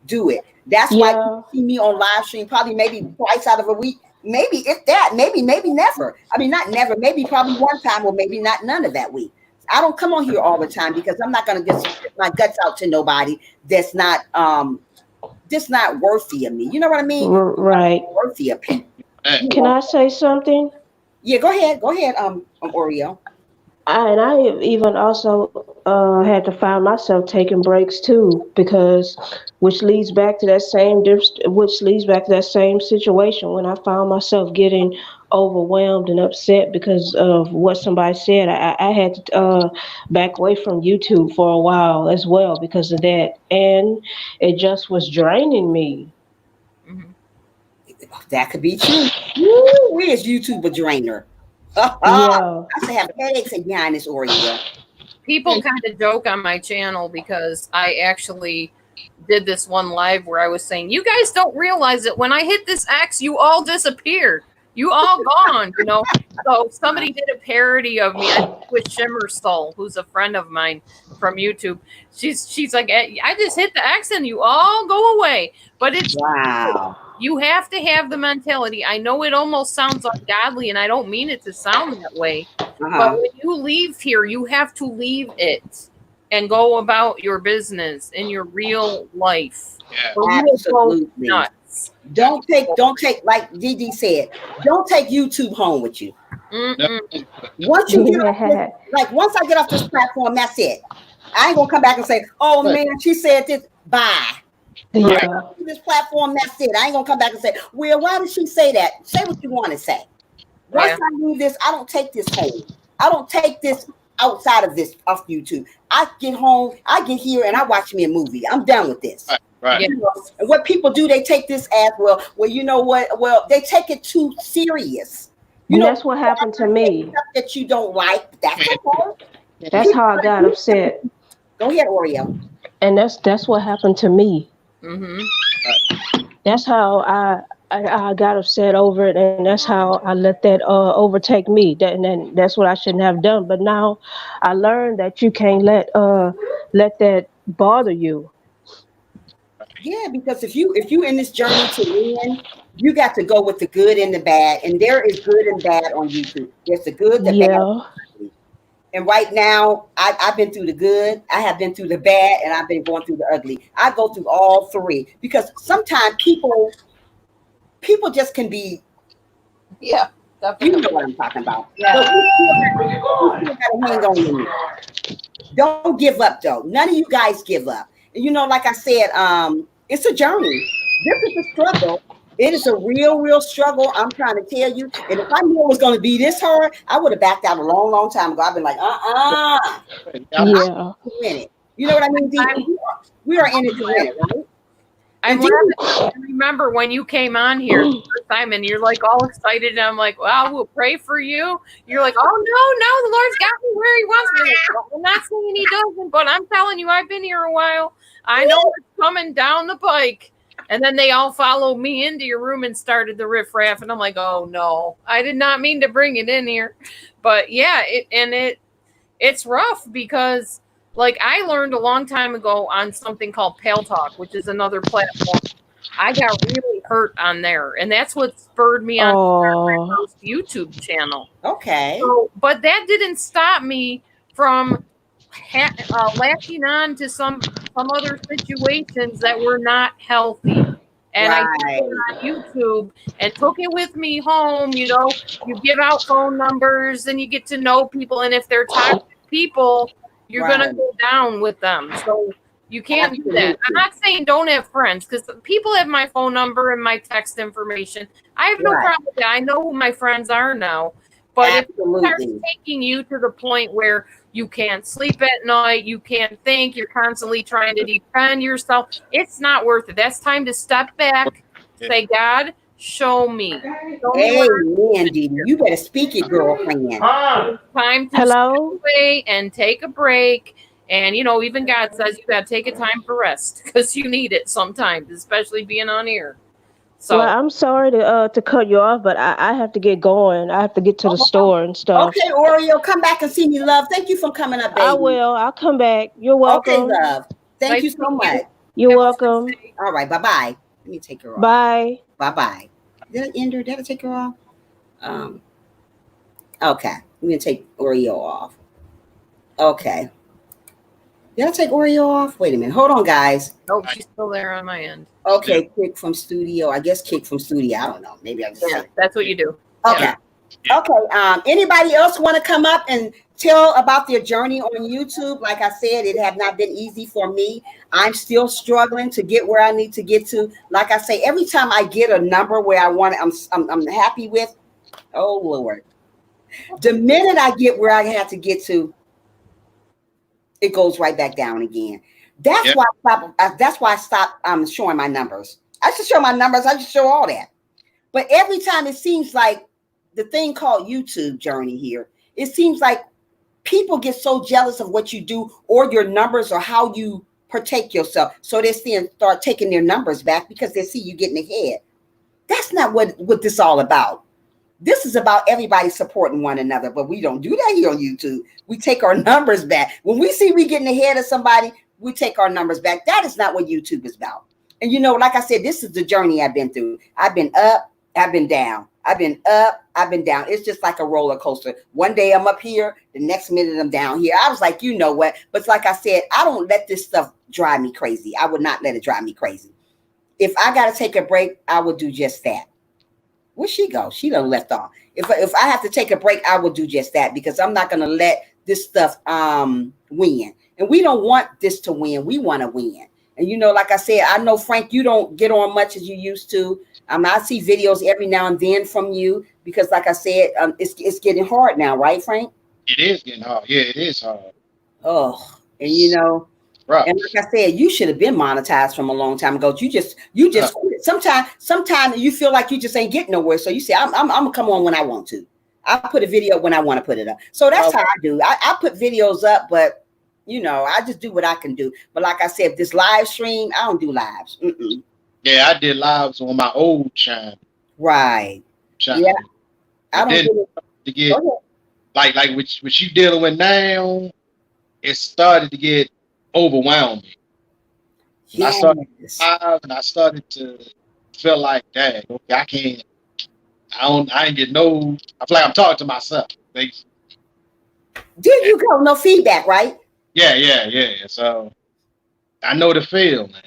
do it. That's why you see me on live stream probably maybe twice out of a week. Maybe if that, maybe never. I mean, not never, maybe probably one time or maybe not none of that week. I don't come on here all the time because I'm not going to just get my guts out to nobody that's not just not worthy of me. You know what I mean? Right. Not worthy of people. Can I say something? Yeah, go ahead, Oreo. I even also had to find myself taking breaks too, because which leads back to that same situation when I found myself getting overwhelmed and upset because of what somebody said. I had to back away from YouTube for a while as well because of that, and it just was draining me. That could be true. Woo, where's YouTube a drainer? Yeah. I used to have headaches behind this Oreo. People kind of joke on my channel because I actually did this one live where I was saying, you guys don't realize that when I hit this X, you all disappear. You all gone, you know. So somebody did a parody of me with Shimmer Soul, who's a friend of mine from YouTube. She's like, I just hit the X and you all go away. But it's wow. You have to have the mentality. I know it almost sounds ungodly, and I don't mean it to sound that way. But when you leave here, you have to leave it and go about your business in your real life. Yeah. Absolutely. Nuts. Don't take, like Dee said, don't take YouTube home with you. Mm-mm. Once you get off this, once I get off this platform, that's it. I ain't gonna come back and say, "Oh Right. man, she said this." Bye. Yeah. This platform, that's it. I ain't gonna come back and say, "Well, why did she say that?" Say what you want to say. Once I leave this, I don't take this home. I don't take this outside of this off YouTube. I get home, I get here, and I watch me a movie. I'm done with this. Right. Yeah. You know, and what people do, they take this as well. Well, you know what? Well, they take it too serious. You And know, that's what happened to me. stuff that you don't like. That's okay. That's how I got upset. Go ahead, Oreo. And that's what happened to me. Mm-hmm. That's how I got upset over it, and that's how I let that overtake me. And that's what I shouldn't have done. But now I learned that you can't let that bother you. Yeah, because if you in this journey to win, you got to go with the good and the bad, and there is good and bad on YouTube. There's the good, the bad. And right now, I've been through the good, I have been through the bad, and I've been going through the ugly. I go through all three because sometimes people just can be. Yeah, You know what I'm talking about. Yeah. But you still gotta hang on in there. Don't give up, though. None of you guys give up. And you know, like I said, it's a journey. This is a struggle. It is a real struggle. I'm trying to tell you. And if I knew it was going to be this hard, I would have backed out a long time ago. I've been like, Yeah. win it. You know what I mean? We are in it to win it, right? I remember when you came on here the first time and you're like all excited and I'm like, well, we'll pray for you. You're like, oh no, the Lord's got me where he wants me. Well, I'm not saying he doesn't, but I'm telling you, I've been here a while. I know it's coming down the pike. And then they all followed me into your room and started the riffraff. And I'm like, oh no, I did not mean to bring it in here. But yeah, it's rough because like I learned a long time ago on something called Pale Talk, which is another platform. I got really hurt on there. And that's what spurred me on my first YouTube channel. Okay. So, but that didn't stop me from latching on to some other situations that were not healthy. And I did it on YouTube and took it with me home. You know, you give out phone numbers and you get to know people. And if they're toxic people, you're going to go down with them. So you can't do that. I'm not saying don't have friends because people have my phone number and my text information. I have no problem with that. I know who my friends are now. But if it starts taking you to the point where you can't sleep at night, you can't think, you're constantly trying to defend yourself, it's not worth it. That's time to step back, say, God, show me. Amen, Dee. You better speak it, girlfriend. It's time to step away and take a break. And, you know, even God says you got to take a time for rest because you need it sometimes, especially being on air. So, well, I'm sorry to cut you off, but I have to get going. I have to get to the store and stuff. Okay, Oreo, come back and see me, love. Thank you for coming up, baby. I will. I'll come back. You're welcome. Okay, love. Thank you so much. You're welcome. All right, bye-bye. Let me take her off. Bye. Bye-bye. Did I end her? Did I take her off? Okay. I'm going to take Oreo off. Okay. Did I take Oreo off? Wait a minute. Hold on, guys. Oh, she's still there on my end. Okay, kick from studio. I guess kick from studio. I don't know. Maybe I just that's what you do. Okay. Yeah. Okay. Anybody else want to come up and tell about their journey on YouTube? Like I said, it have not been easy for me. I'm still struggling to get where I need to get to. Like I say, every time I get a number where I want it, I'm happy with. Oh Lord. The minute I get where I have to get to, it goes right back down again. That's why I stopped showing my numbers. I should show my numbers. I should show all that. But every time it seems like the thing called YouTube journey here, it seems like people get so jealous of what you do or your numbers or how you partake yourself. So they start taking their numbers back because they see you getting ahead. That's not what this is all about. This is about everybody supporting one another, but we don't do that here on YouTube. We take our numbers back. When we see we getting ahead of somebody, we take our numbers back. That is not what YouTube is about. And you know, like I said, this is the journey I've been through. I've been up, I've been down. I've been up, I've been down. It's just like a roller coaster. One day I'm up here, the next minute I'm down here. I was like, you know what? But like I said, I don't let this stuff drive me crazy. I would not let it drive me crazy. If I got to take a break, I would do just that. Where'd she go? She done left off. If I have to take a break, I will do just that because I'm not going to let this stuff win. And we don't want this to win. We want to win. And, you know, like I said, I know, Frank, you don't get on much as you used to. I see videos every now and then from you because, like I said, it's getting hard now, right, Frank? It is getting hard. Yeah, it is hard. Oh, and you know, right. And like I said, you should have been monetized from a long time ago. You just quit. Sometimes you feel like you just ain't getting nowhere. So you say, I'm gonna come on when I want to. I put a video when I want to put it up. So that's how I do. I put videos up, but you know, I just do what I can do. But like I said, this live stream, I don't do lives. Mm-mm. Yeah, I did lives on my old channel. Right. Yeah. I don't do it. To get like what you dealing with now, it started to get overwhelming. Yes. I started live and I started to feel like, dang, okay, I ain't get no. I feel like I'm talking to myself. Basically. Did you go? No feedback, right? Yeah. So I know the feel, man.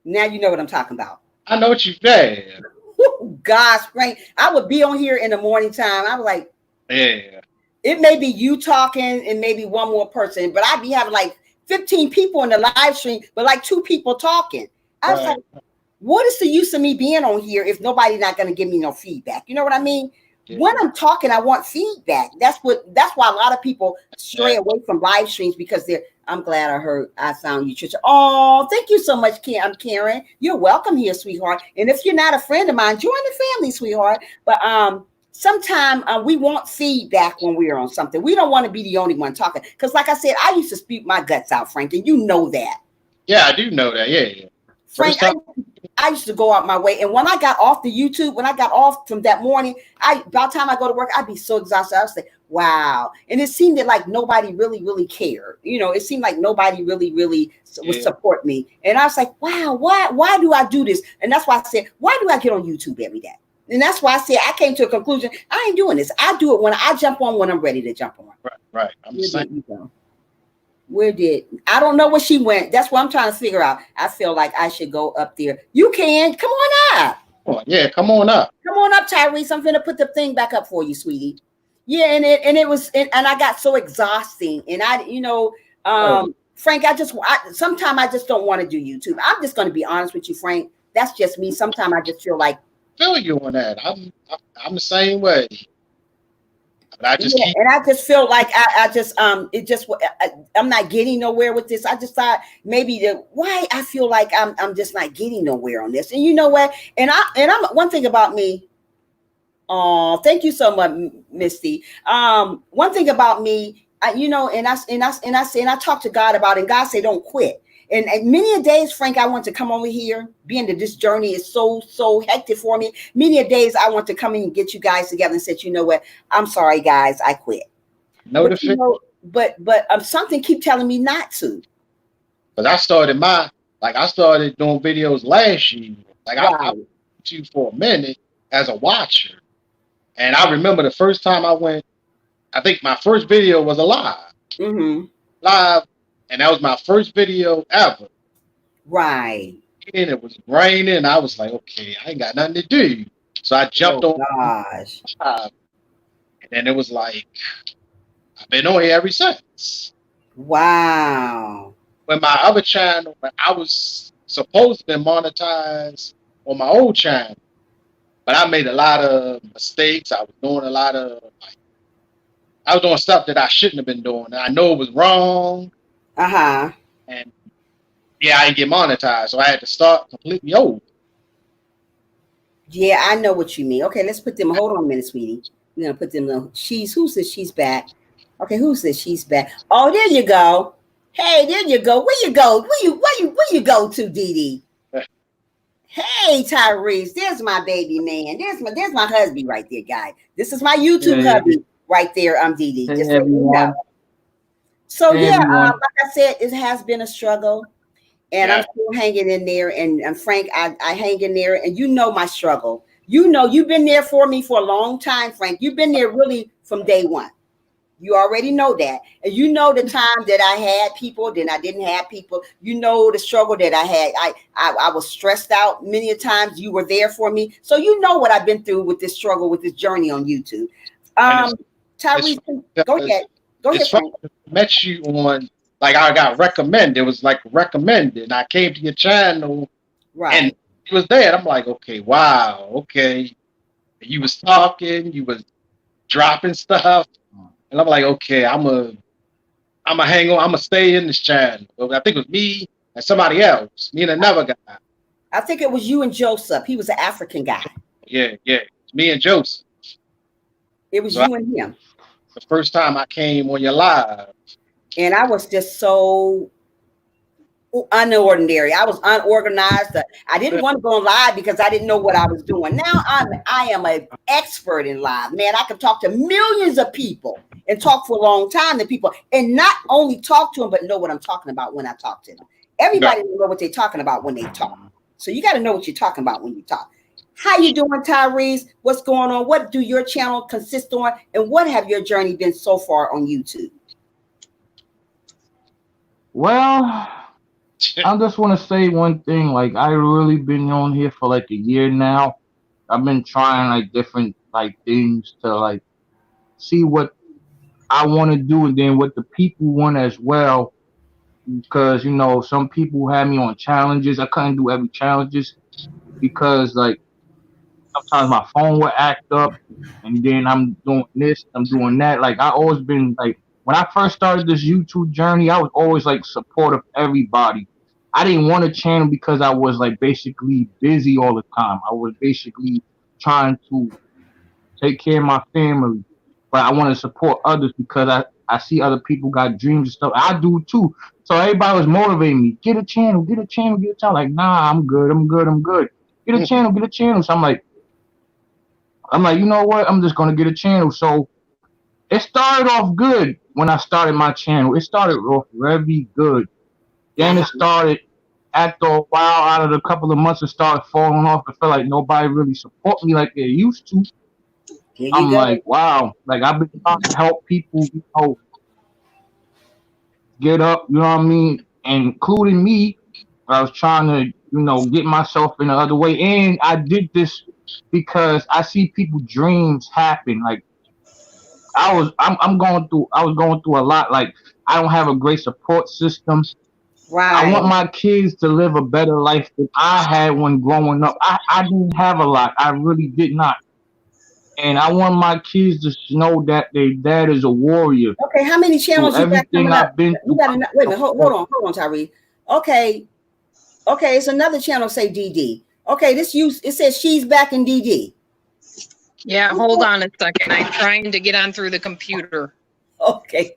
Now you know what I'm talking about. I know what you said. Gosh, Frank, I would be on here in the morning time. I was like, yeah. It may be you talking and maybe one more person, but I'd be having like 15 people in the live stream, but like 2 people talking. I was like, what is the use of me being on here if nobody's not going to give me no feedback? You know what I mean? Yeah. When I'm talking, I want feedback. That's why a lot of people stray away from live streams because I'm glad I found you, Trisha. Oh, thank you so much, Karen. You're welcome here, sweetheart. And if you're not a friend of mine, join the family, sweetheart. But sometimes we want feedback when we're on something. We don't want to be the only one talking. Because like I said, I used to speak my guts out, Frank, and you know that. Yeah, I do know that. Yeah. Frank, I used to go out my way. And when I got off the YouTube, when I got off from that morning, by the time I go to work, I'd be so exhausted. I would say, wow. And it seemed that like nobody really cared. You know, it seemed like nobody really would support me. And I was like, wow, why do I do this? And that's why I said, why do I get on YouTube every day? And that's why I said I came to a conclusion. I ain't doing this. I do it when I jump on when I'm ready to jump on. Right. I'm the same. I don't know where she went. That's what I'm trying to figure out. I feel like I should go up there. You can. Come on up. Yeah, come on up. Come on up, Tyrese. I'm going to put the thing back up for you, sweetie. Yeah, and I got so exhausting. And Frank, sometimes I just don't want to do YouTube. I'm just going to be honest with you, Frank. That's just me. Sometimes I just feel like. Feel you on that. I'm the same way. But I just and I just feel like I'm not getting nowhere with this. I just thought maybe why I feel like I'm just not getting nowhere on this. And you know what? And I'm one thing about me. Oh, thank you so much, Misty. One thing about me, I talk to God about it, and God say don't quit. And many a days, Frank, I want to come over here, being that this journey is so hectic for me. Many a days I want to come in and get you guys together and say, you know what? I'm sorry, guys, I quit. But something keep telling me not to. But I started doing videos last year. Like I went to for a minute as a watcher. And I remember the first time I went, I think my first video was a live. Mm-hmm. Live. And that was my first video ever. Right. And it was raining. And I was like, okay, I ain't got nothing to do. So I jumped on. Gosh. And then it was like, I've been on here ever since. Wow. When my other channel, I was supposed to be monetized on my old channel. But I made a lot of mistakes. I was doing I was doing stuff that I shouldn't have been doing. And I know it was wrong. Uh-huh. And I didn't get monetized, so I had to start completely over. Yeah, I know what you mean. Okay, let's put them. Hold on a minute, sweetie. We're gonna put them. Who says she's back? Okay, who says she's back? Oh, there you go. Hey, there you go. Where you go? Where you go to, Dee Dee? Hey, Tyrese. There's my baby man. There's my husband right there, guy. This is my YouTube hubby right there. Dee Dee. Just so you know. So like I said, it has been a struggle, and I'm still hanging in there. And Frank, I hang in there, and you know my struggle. You know, you've been there for me for a long time, Frank. You've been there really from day one. You already know that, and you know the time that I had people, then I didn't have people. You know the struggle that I had. I was stressed out many a times. You were there for me, so you know what I've been through with this struggle, with this journey on YouTube. Tyrese, go ahead. Go ahead, Frank. Met you on like I got recommended. It was like recommended. And I came to your channel and it was there. And I'm like, okay, wow, okay. You was talking, you was dropping stuff, and I'm like, okay, I'm a hang on, I'm gonna stay in this channel. I think it was me and somebody else, me and another guy. I think it was you and Joseph. He was an African guy. Yeah, me and Joseph. It was you and him. The first time I came on your live, and I was just so unordinary. I was unorganized. I didn't want to go on live because I didn't know what I was doing. Now I am an expert in live. Man, I can talk to millions of people and talk for a long time to people, and not only talk to them, but know what I'm talking about when I talk to them. Everybody know what they're talking about when they talk. So you got to know what you're talking about when you talk. How you doing, Tyrese? What's going on? What do your channel consist on? And what have your journey been so far on YouTube? Well, I just want to say one thing. Like, I really been on here for like a year now. I've been trying like different like things to like see what I want to do and then what the people want as well. Because, you know, some people had me on challenges. I couldn't do every challenges because like sometimes my phone would act up and then I'm doing this, I'm doing that. Like, I always been like, when I first started this YouTube journey, I was always like supportive of everybody. I didn't want a channel because I was like basically busy all the time. I was basically trying to take care of my family, but I want to support others because I see other people got dreams and stuff. I do too. So everybody was motivating me. Get a channel, get a channel, get a channel. Like, nah, I'm good. Get a channel, get a channel. So I'm like, you know what? I'm just gonna get a channel. So it started off good when I started my channel. It started off very good. Then it started after a while, out of a couple of months, it started falling off. I felt like nobody really support me like they used to. I'm like, wow. Like, I've been trying to help people, you know, get up, you know what I mean? Including me. I was trying to, you know, get myself in the other way. And I did this because I see people's dreams happen. Like, I was going through a lot. Like, I don't have a great support system. Right. I want my kids to live a better life than I had when growing up. I didn't have a lot. I really did not. And I want my kids to know that their dad is a warrior. Okay, how many channels you got coming up? Wait a minute, hold on, Tyree. Okay, it's another channel, say DD. Okay, it says she's back in DD. Yeah, hold on a second. I'm trying to get on through the computer. Okay.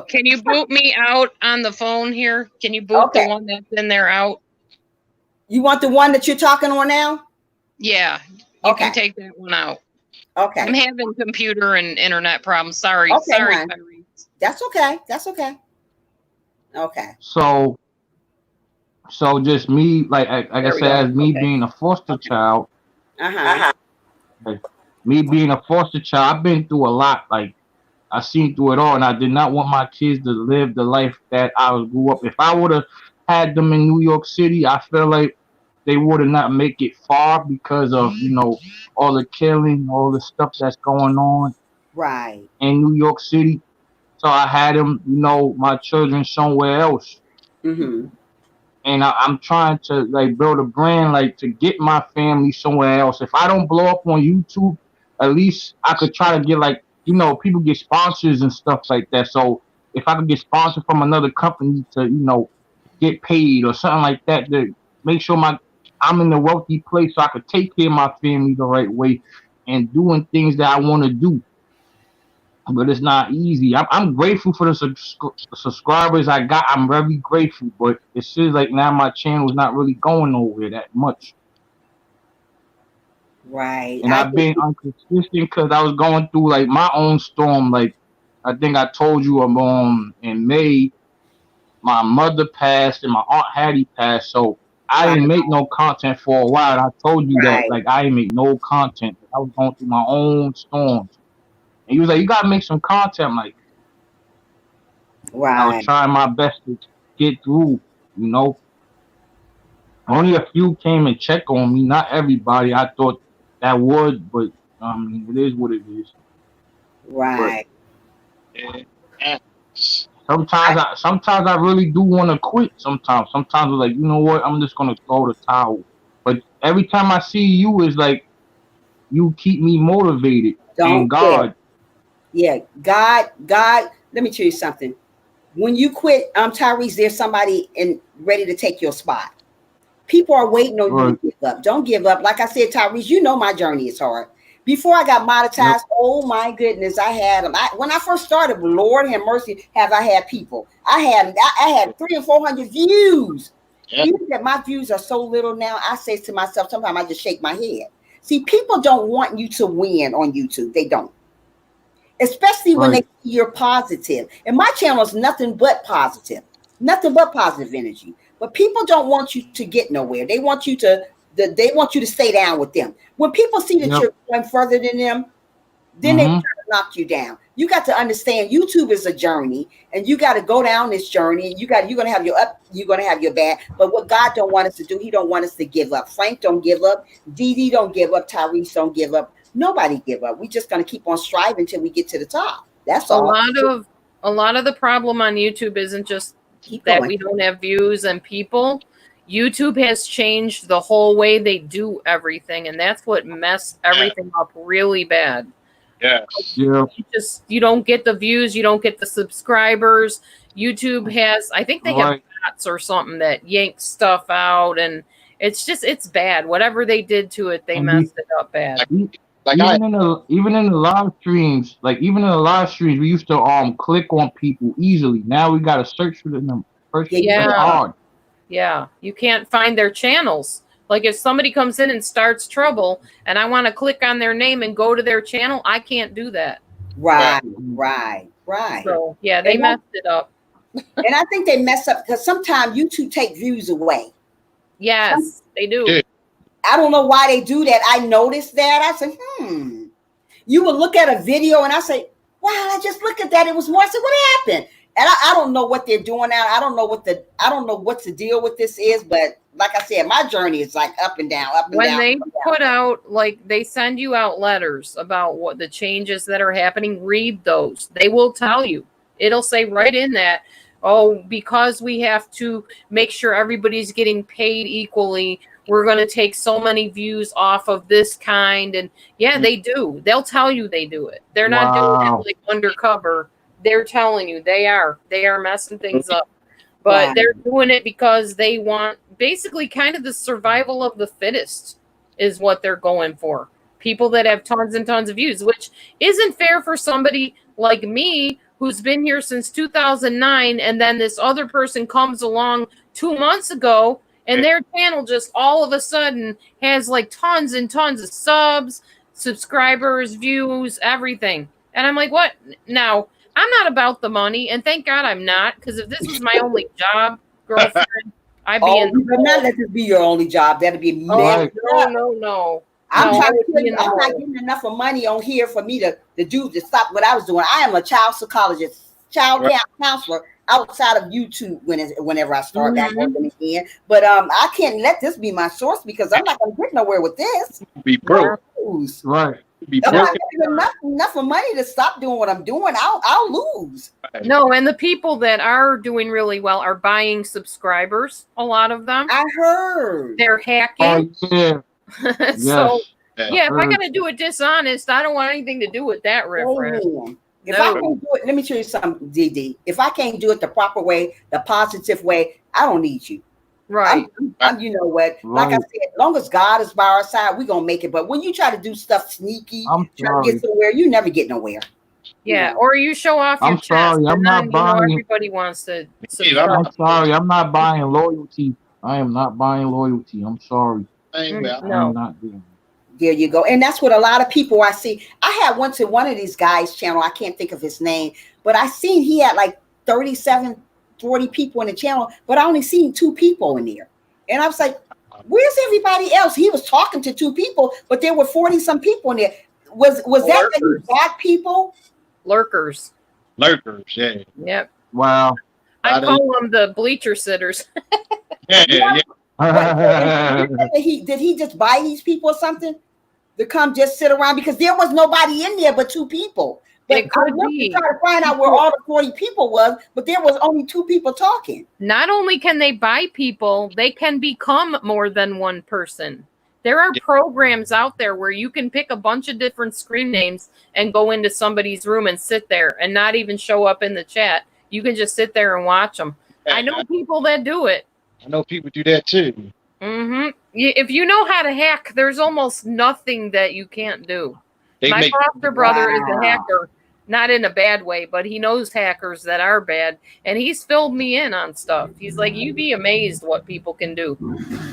Can you boot me out on the phone here? Can you boot the one that's in there out? You want the one that you're talking on now? Yeah, you can take that one out. Okay. I'm having computer and internet problems. Sorry. Okay, Sorry, Tyrese. That's okay. Okay. So just me, like I said, as me being a foster child. Me being a foster child, I've been through a lot. Like, I've seen through it all, and I did not want my kids to live the life that I grew up. If I would have had them in New York City, I feel like they would have not make it far because of, you know, all the killing, all the stuff that's going on in New York City. So I had them, you know, my children somewhere else. Mm-hmm. And I'm trying to like build a brand, like to get my family somewhere else. If I don't blow up on YouTube, at least I could try to get, like, you know, people get sponsors and stuff like that. So if I could get sponsored from another company to, you know, get paid or something like that, to make sure I'm in a wealthy place so I could take care of my family the right way and doing things that I want to do. But it's not easy. I'm grateful for the subscribers I got. I'm very grateful, but it seems like now my channel is not really going nowhere that much. Right. And I've been inconsistent because I was going through like my own storm. Like, I think I told you in May, my mother passed and my Aunt Hattie passed. So I didn't make no content for a while. I told you that, like, I didn't make no content. I was going through my own storms. And he was like, you got to make some content. I'm like, I was trying my best to get through, you know. Only a few came and checked on me. Not everybody. I thought that would, but I mean, it is what it is. Right. sometimes I really do want to quit. Sometimes I'm like, you know what? I'm just gonna throw the towel. But every time I see you, is like you keep me motivated. And Don't quit. God, Yeah, God. Let me tell you something. When you quit, Tyrese, there's somebody ready to take your spot. People are waiting on you to give up. Don't give up. Like I said, Tyrese, you know my journey is hard. Before I got monetized, oh my goodness, I had them. When I first started, Lord have mercy, have I had people. I had 300 or 400 views. Yeah. Even that my views are so little now, I say to myself, sometimes I just shake my head. See, people don't want you to win on YouTube. They don't. Especially when they see you're positive. And my channel is nothing but positive energy. But people don't want you to get nowhere. They want you to stay down with them. When people see that you're going further than them, then they try to knock you down. You got to understand YouTube is a journey, and you got to go down this journey. You're gonna have your up, you're gonna have your bad. But what God don't want us to do, He don't want us to give up. Frank don't give up. DD don't give up. Tyrese don't give up. Nobody give up. We're just gonna keep on striving until we get to the top. That's all. A lot of the problem on YouTube isn't just that we don't have views and people. YouTube has changed the whole way they do everything, and that's what messed everything up really bad. Yeah. You don't get the views, you don't get the subscribers. YouTube has, I think they have bots or something that yank stuff out, and it's bad. Whatever they did to it, they messed it up bad. Even in the live streams, we used to click on people easily. Now we gotta search for them. Hard. Yeah, you can't find their channels. Like if somebody comes in and starts trouble, and I want to click on their name and go to their channel, I can't do that. Right. So yeah, they messed it up. And I think they mess up because sometimes YouTube take views away. Yes, they do. I don't know why they do that. I noticed that. I said, You would look at a video and I say, wow, I just looked at that. It was more. I said, what happened? And I don't know what they're doing now. I don't know what the deal with this is, but like I said, my journey is like up and down, up and down. When they put out, like they send you out letters about what the changes that are happening, read those. They will tell you. It'll say right in that, because we have to make sure everybody's getting paid equally, we're going to take so many views off of this kind. And yeah, they do. They'll tell you they do it. They're not doing it like undercover. They're telling you they are messing things up, but they're doing it because they want basically kind of the survival of the fittest is what they're going for. People that have tons and tons of views, which isn't fair for somebody like me who's been here since 2009. And then this other person comes along 2 months ago and their channel just all of a sudden has like tons and tons of subs, subscribers, views, everything. And I'm like, what now? I'm not about the money, and thank God I'm not, because if this was my only job, girlfriend, I'd be in. But not let this be your only job. That'd be no. I'm not getting enough of money on here for me to stop what I was doing. I am a child psychologist, counselor outside of YouTube whenever I start that working again. But I can't let this be my source because I'm not going to get nowhere with this. Be broke. Right. I'm not getting enough of money to stop doing what I'm doing. I'll lose. No, and the people that are doing really well are buying subscribers. A lot of them. I heard they're hacking. So if I gotta do it dishonest, I don't want anything to do with that riffraff. If I can't do it, let me tell you something, DD. If I can't do it the proper way, the positive way, I don't need you. Right. I'm you know what? Like I said, as long as God is by our side, we're gonna make it. But when you try to do stuff sneaky, try to get somewhere, you never get nowhere. Yeah, or you show off your chest. Sorry, I'm not buying. Everybody wants to. I'm sorry, I'm not buying loyalty. I am not buying loyalty. I'm sorry. I'm not doing it. There you go. And that's what a lot of people I see. I had one to one of these guys' channel. I can't think of his name, but I seen he had like 37, 40 people in the channel, but I only seen 2 people in there. And I was like, where's everybody else? He was talking to 2 people, but there were 40 some people in there. Was that bad people? Lurkers, yeah. Yep. Wow. I call them the bleacher sitters. Yeah. Did he just buy these people or something to come just sit around? Because there was nobody in there but 2 people. But It could I looked be. to try to find out where all the 40 people was, but there was only 2 people talking. Not only can they buy people, they can become more than one person. There are programs out there where you can pick a bunch of different screen names and go into somebody's room and sit there and not even show up in the chat. You can just sit there and watch them. I know people that do it. I know people do that too. Mm-hmm. If you know how to hack, there's almost nothing that you can't do. My foster brother is a hacker, not in a bad way, but he knows hackers that are bad, and he's filled me in on stuff. He's like, you'd be amazed what people can do.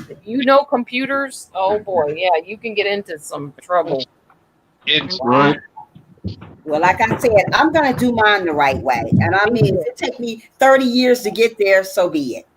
If you know computers, oh boy, yeah, you can get into some trouble. It's Right. Well, like I said, I'm going to do mine the right way. And I mean, if it take me 30 years to get there, so be it.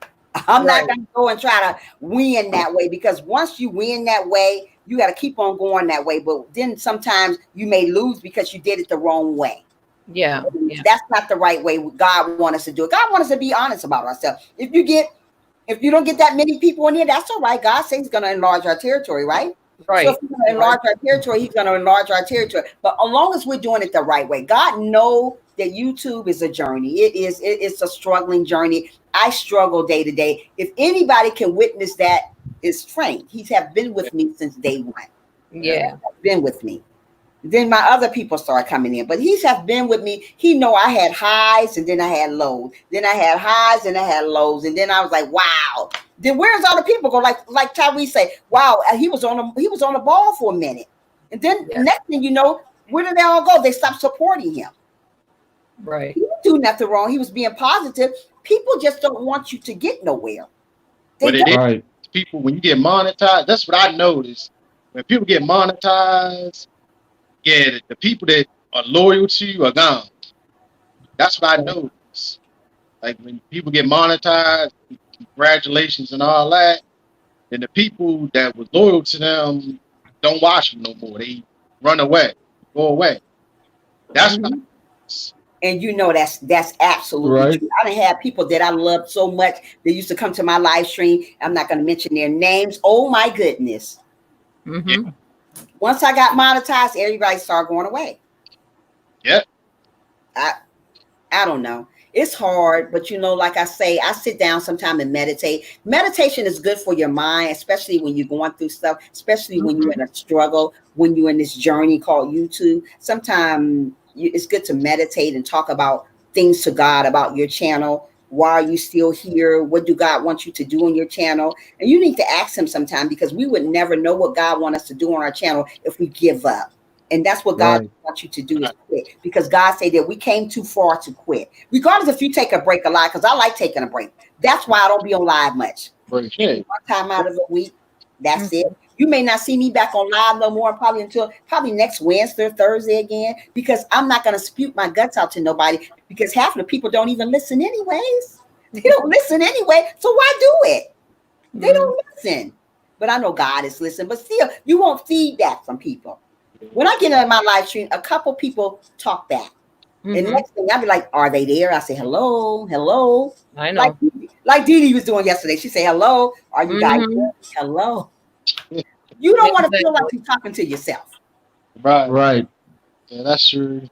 I'm not going to go and try to win that way, because once you win that way, you got to keep on going that way. But then sometimes you may lose because you did it the wrong way. Yeah. That's not the right way God wants us to do it. God wants us to be honest about ourselves. If you don't get that many people in here, that's all right. God says he's going to enlarge our territory, right? Right. So if he's going to enlarge our territory, he's going to enlarge our territory. But as long as we're doing it the right way, God knows that YouTube is a journey. It's a struggling journey. I struggle day to day. If anybody can witness that, it's Frank. He have been with me since day one. Yeah. Been with me. Then my other people started coming in, but he's have been with me. He know I had highs and then I had lows. Then I had highs and I had lows. And then I was like, wow. Then where's all the people go? Like Tyree say, wow, he was on the ball for a minute. And then next thing you know, where did they all go? They stopped supporting him. Right. He didn't do nothing wrong. He was being positive. People just don't want you to get nowhere. But it is people, when you get monetized, that's what I noticed. When people get monetized, the people that are loyal to you are gone. That's what I noticed. Like when people get monetized, congratulations and all that, then the people that were loyal to them don't watch them no more. They run away, go away. That's what I noticed. And you know that's absolutely true. I done had people that I loved so much that used to come to my live stream. I'm not going to mention their names. Oh my goodness. Mm-hmm. Once I got monetized, everybody started going away. Yep. I don't know. It's hard, but like I say, I sit down sometime and meditate. Meditation is good for your mind, especially when you're going through stuff, especially when you're in a struggle, when you're in this journey called YouTube. Sometimes it's good to meditate and talk about things to God, about your channel. Why are you still here? What do God want you to do on your channel? And you need to ask him sometime, because we would never know what God wants us to do on our channel if we give up. And that's what God wants you to do, is quit. Because God said that we came too far to quit. Regardless if you take a break a lot, because I like taking a break. That's why I don't be on live much. One time out of the week. That's it. You may not see me back on live no more until next Wednesday or Thursday again, because I'm not going to spew my guts out to nobody, because half of the people don't even listen anyways. They don't listen anyway. So why do it? They don't listen. But I know God is listening. But still, you won't feedback from people. When I get in my live stream, a couple people talk back. And next thing I'll be like, are they there? I say, hello, hello. I know. Like Dee Dee was doing yesterday. She say, hello. Are you guys there? Hello. You don't want to feel like you're talking to yourself. Right. Yeah, that's true.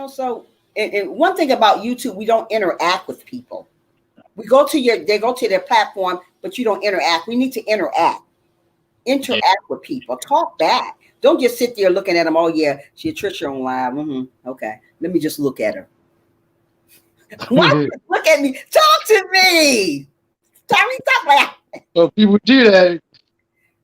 So and one thing about YouTube, we don't interact with people. They go to their platform, but you don't interact. We need to interact with people. Talk back. Don't just sit there looking at them. Oh yeah, she's Trisha on live. Okay, let me just look at her. Why you look at me? Talk to me. Tyree, stop laughing. Well, people do that.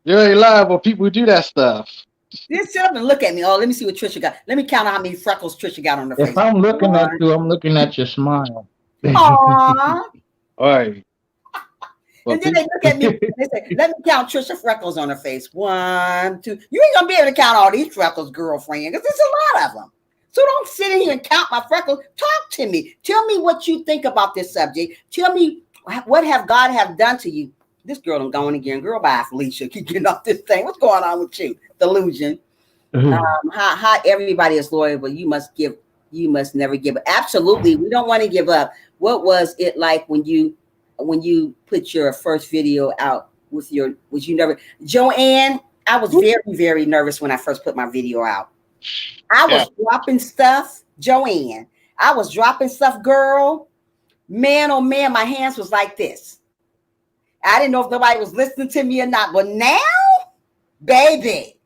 You ain't live, but people do that stuff. Just sit up and look at me. Oh, let me see what Trisha got. Let me count how many freckles Trisha got on her face. If I'm looking at you, I'm looking at your smile. Aww. All right. And then they look at me and they say, let me count Trisha freckles on her face. 1, 2. You ain't going to be able to count all these freckles, girlfriend, because there's a lot of them. So don't sit in here and count my freckles. Talk to me. Tell me what you think about this subject. Tell me what have God have done to you. This girl done gone again. Girl, bye, Felicia. Keep getting off this thing. What's going on with you? Delusion. How everybody is loyal, but you must give. You must never give up. Absolutely. We don't want to give up. What was it like when you put your first video out was you nervous? Joanne, I was very, very nervous when I first put my video out. I Yeah. was dropping stuff, Joanne. I was dropping stuff, girl. Man, oh man, my hands was like this. I didn't know if nobody was listening to me or not, but now, baby,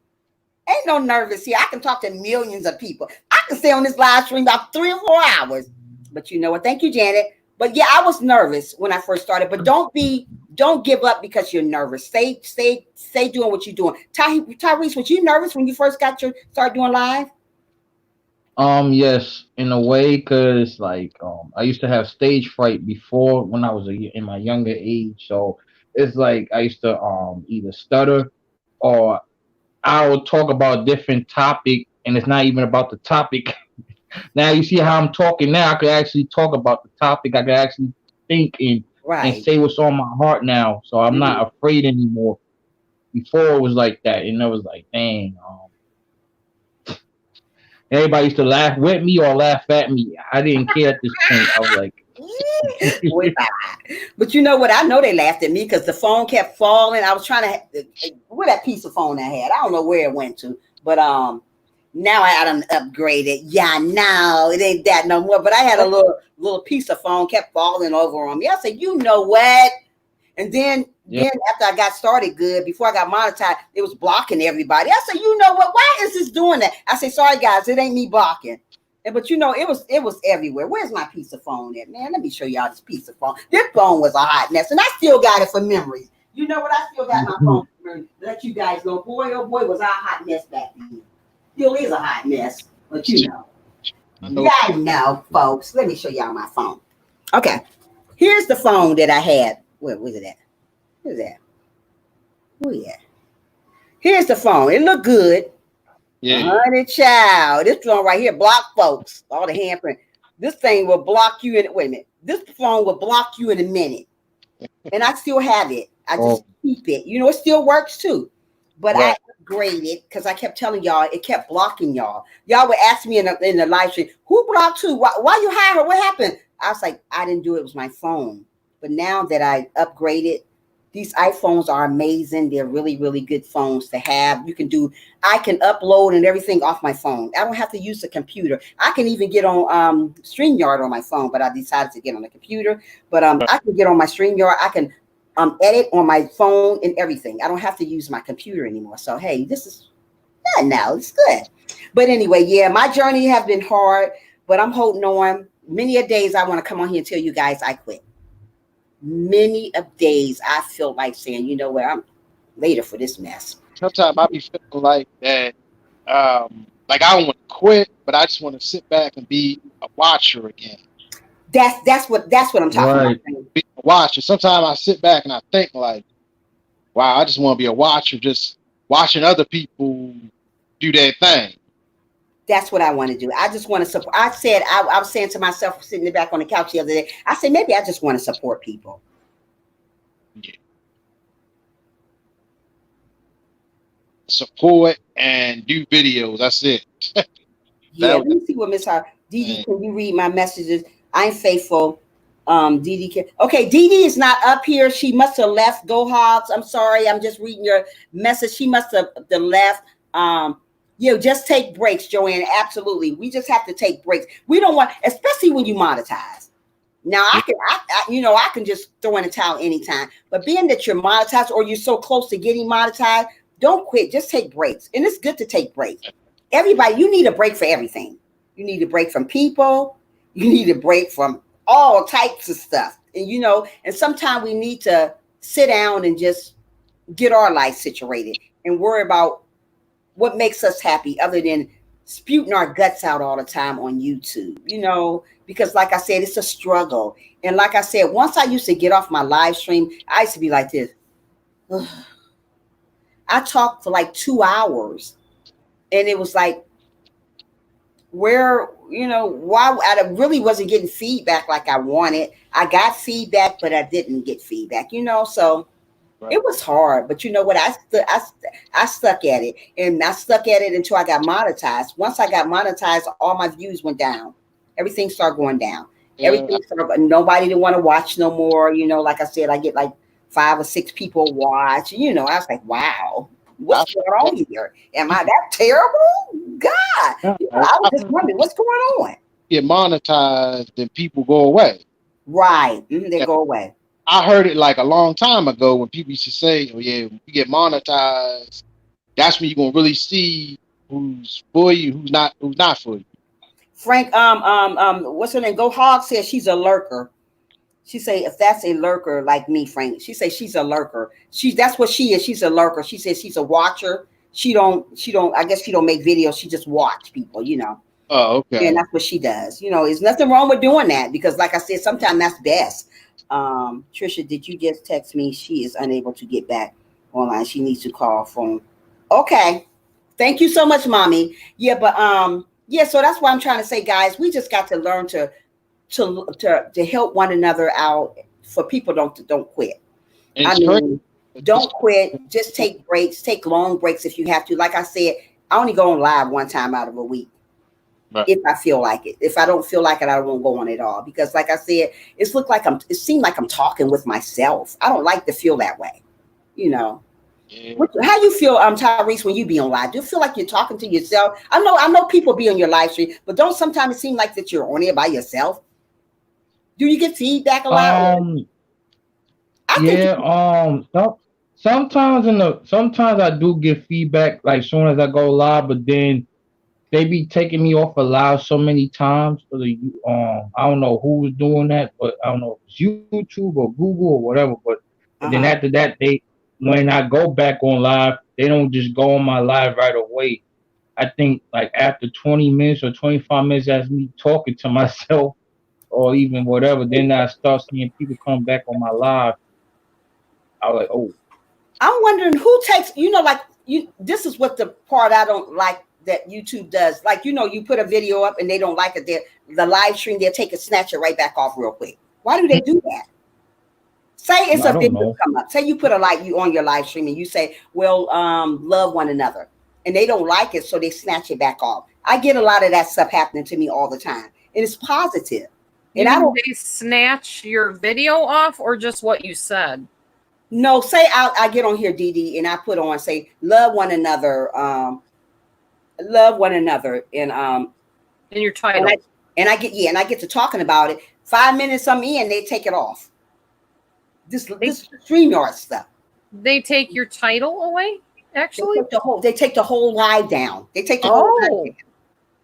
ain't no nervous here. I can talk to millions of people. I can stay on this live stream about 3 or 4 hours. But you know what? Thank you, Janet. But yeah, I was nervous when I first started. But don't give up because you're nervous. Stay doing what you're doing. Tyrese, was you nervous when you first started doing live? Yes, in a way, cause like I used to have stage fright before when I was in my younger age. So it's like I used to either stutter or I would talk about a different topic, and it's not even about the topic. Now you see how I'm talking now. I could actually talk about the topic. I could actually think and Right. say what's on my heart now. So I'm Mhm. not afraid anymore. Before it was like that, and it was like, dang. Everybody used to laugh with me or laugh at me. I didn't care at this point. I was like, Boy, bye. But you know what? I know they laughed at me because the phone kept falling. I was trying to where that piece of phone I had. I don't know where it went to, but now I done upgraded. Yeah, no, it ain't that no more. But I had a little piece of phone kept falling over on me. I said, you know what? And then yeah, after I got started good, before I got monetized, it was blocking everybody. I said, you know what? Why is this doing that? I said, sorry guys, it ain't me blocking. But you know, it was everywhere. Where's my piece of phone at, man? Let me show y'all this piece of phone. This phone was a hot mess, and I still got it for memories. You know what? I still got my phone for memories. Let you guys know, boy, oh boy, was I a hot mess back then. Still is a hot mess, but you know. I know. Yeah, I know, folks. Let me show y'all my phone. Okay, here's the phone that I had. Where was it at? Where's that? Oh yeah. Here's the phone. It looked good. Yeah. Honey child. This phone right here block folks. All the handprint. This thing will block you in. Wait a minute. This phone will block you in a minute. And I still have it. I just keep it. You know, it still works too. But Right. I upgraded because I kept telling y'all it kept blocking y'all. Y'all would ask me in the live stream, who blocked who? Why you hire her? What happened? I was like, I didn't do it. It was my phone. But now that I upgraded, these iPhones are amazing. They're really, really good phones to have. I can upload and everything off my phone. I don't have to use a computer. I can even get on StreamYard on my phone, but I decided to get on the computer. But I can get on my StreamYard. I can edit on my phone and everything. I don't have to use my computer anymore. So, hey, this is now it's good. But anyway, yeah, my journey has been hard, but I'm holding on. Many a days I want to come on here and tell you guys I quit. Many of days I feel like saying, you know what, I'm later for this mess. Sometimes I be feeling like that. Like I don't want to quit, but I just want to sit back and be a watcher again. That's what I'm talking right. about. Be a watcher. Sometimes I sit back and I think like, wow, I just want to be a watcher, just watching other people do their thing. That's what I want to do. I just want to support. I said, I was saying to myself, sitting back on the couch the other day, I said, maybe I just want to support people. Yeah. Support and do videos. That's it. Yeah, let me see what Miss Hart. Dee, can you read my messages? I'm faithful. Dee can. Okay, Dee is not up here. She must have left. Go Hogs. I'm sorry. I'm just reading your message. She must have left. Just take breaks, Joanne. Absolutely. We just have to take breaks. We don't want, especially when you monetize. Now I can just throw in a towel anytime. But being that you're monetized or you're so close to getting monetized, don't quit. Just take breaks. And it's good to take breaks. Everybody, you need a break for everything. You need a break from people. You need a break from all types of stuff. And sometimes we need to sit down and just get our life situated and worry about what makes us happy other than spewing our guts out all the time on YouTube, because like I said, it's a struggle. And like I said, once I used to get off my live stream, I used to be like this. I talked for like 2 hours and it was like, why I really wasn't getting feedback like I wanted. I got feedback, but I didn't get feedback, so right. It was hard, but you know what? I stuck at it, and I stuck at it until I got monetized. Once I got monetized, all my views went down. Everything started going down. Nobody didn't want to watch no more. Like I said, I get like 5 or 6 people watch. I was like, wow. What's going on here? Am I that terrible? God, you know, I was just wondering what's going on. Get monetized, then people go away. Right, they go away. I heard it like a long time ago when people used to say, "Oh yeah, when you get monetized, that's when you're gonna really see who's for you, who's not for you." Frank, what's her name? Go Hog says she's a lurker. She say if that's a lurker like me, Frank. She say she's a lurker. That's what she is. She's a lurker. She says she's a watcher. She don't. I guess she don't make videos. She just watch people. You know. Oh, okay. And that's what she does. You know, there's nothing wrong with doing that because, like I said, sometimes that's best. Trisha, did you just text me? She is unable to get back online. She needs to call phone. Okay. Thank you so much, mommy. Yeah, but yeah, so that's why I'm trying to say, guys, we just got to learn to help one another out. For people don't quit. Don't quit. Just take breaks, take long breaks if you have to. Like I said, I only go on live one time out of a week. Right. If I feel like it. If I don't feel like it, I won't go on at all. Because like I said, it seemed like I'm talking with myself. I don't like to feel that way. You know. Yeah. How you feel, Tyrese, when you be on live? Do you feel like you're talking to yourself? I know people be on your live stream, but don't sometimes it seem like that you're on it by yourself? Do you get feedback a lot? Sometimes I do get feedback like soon as I go live, but then they be taking me off of live so many times. I don't know who's doing that, but I don't know if it's YouTube or Google or whatever. But then after that, when I go back on live, they don't just go on my live right away. I think like after 20 minutes or 25 minutes, that's me talking to myself or even whatever. Then I start seeing people come back on my live. I was like, oh. I'm wondering who takes, this is what the part I don't like that YouTube does. Like, you put a video up and they don't like it. The live stream, they'll take it, snatch it right back off real quick. Why do they do that? Say it's a video come up. Say you put you on your live stream and you say, well, love one another. And they don't like it, so they snatch it back off. I get a lot of that stuff happening to me all the time. And it's positive. And they snatch your video off or just what you said? No, say I get on here, DD, and I put on, say, love one another, in your title. And I get to talking about it. 5 minutes I'm in, they take it off. This StreamYard stuff. They take your title away? Actually, they take the whole live down. They take the whole live down.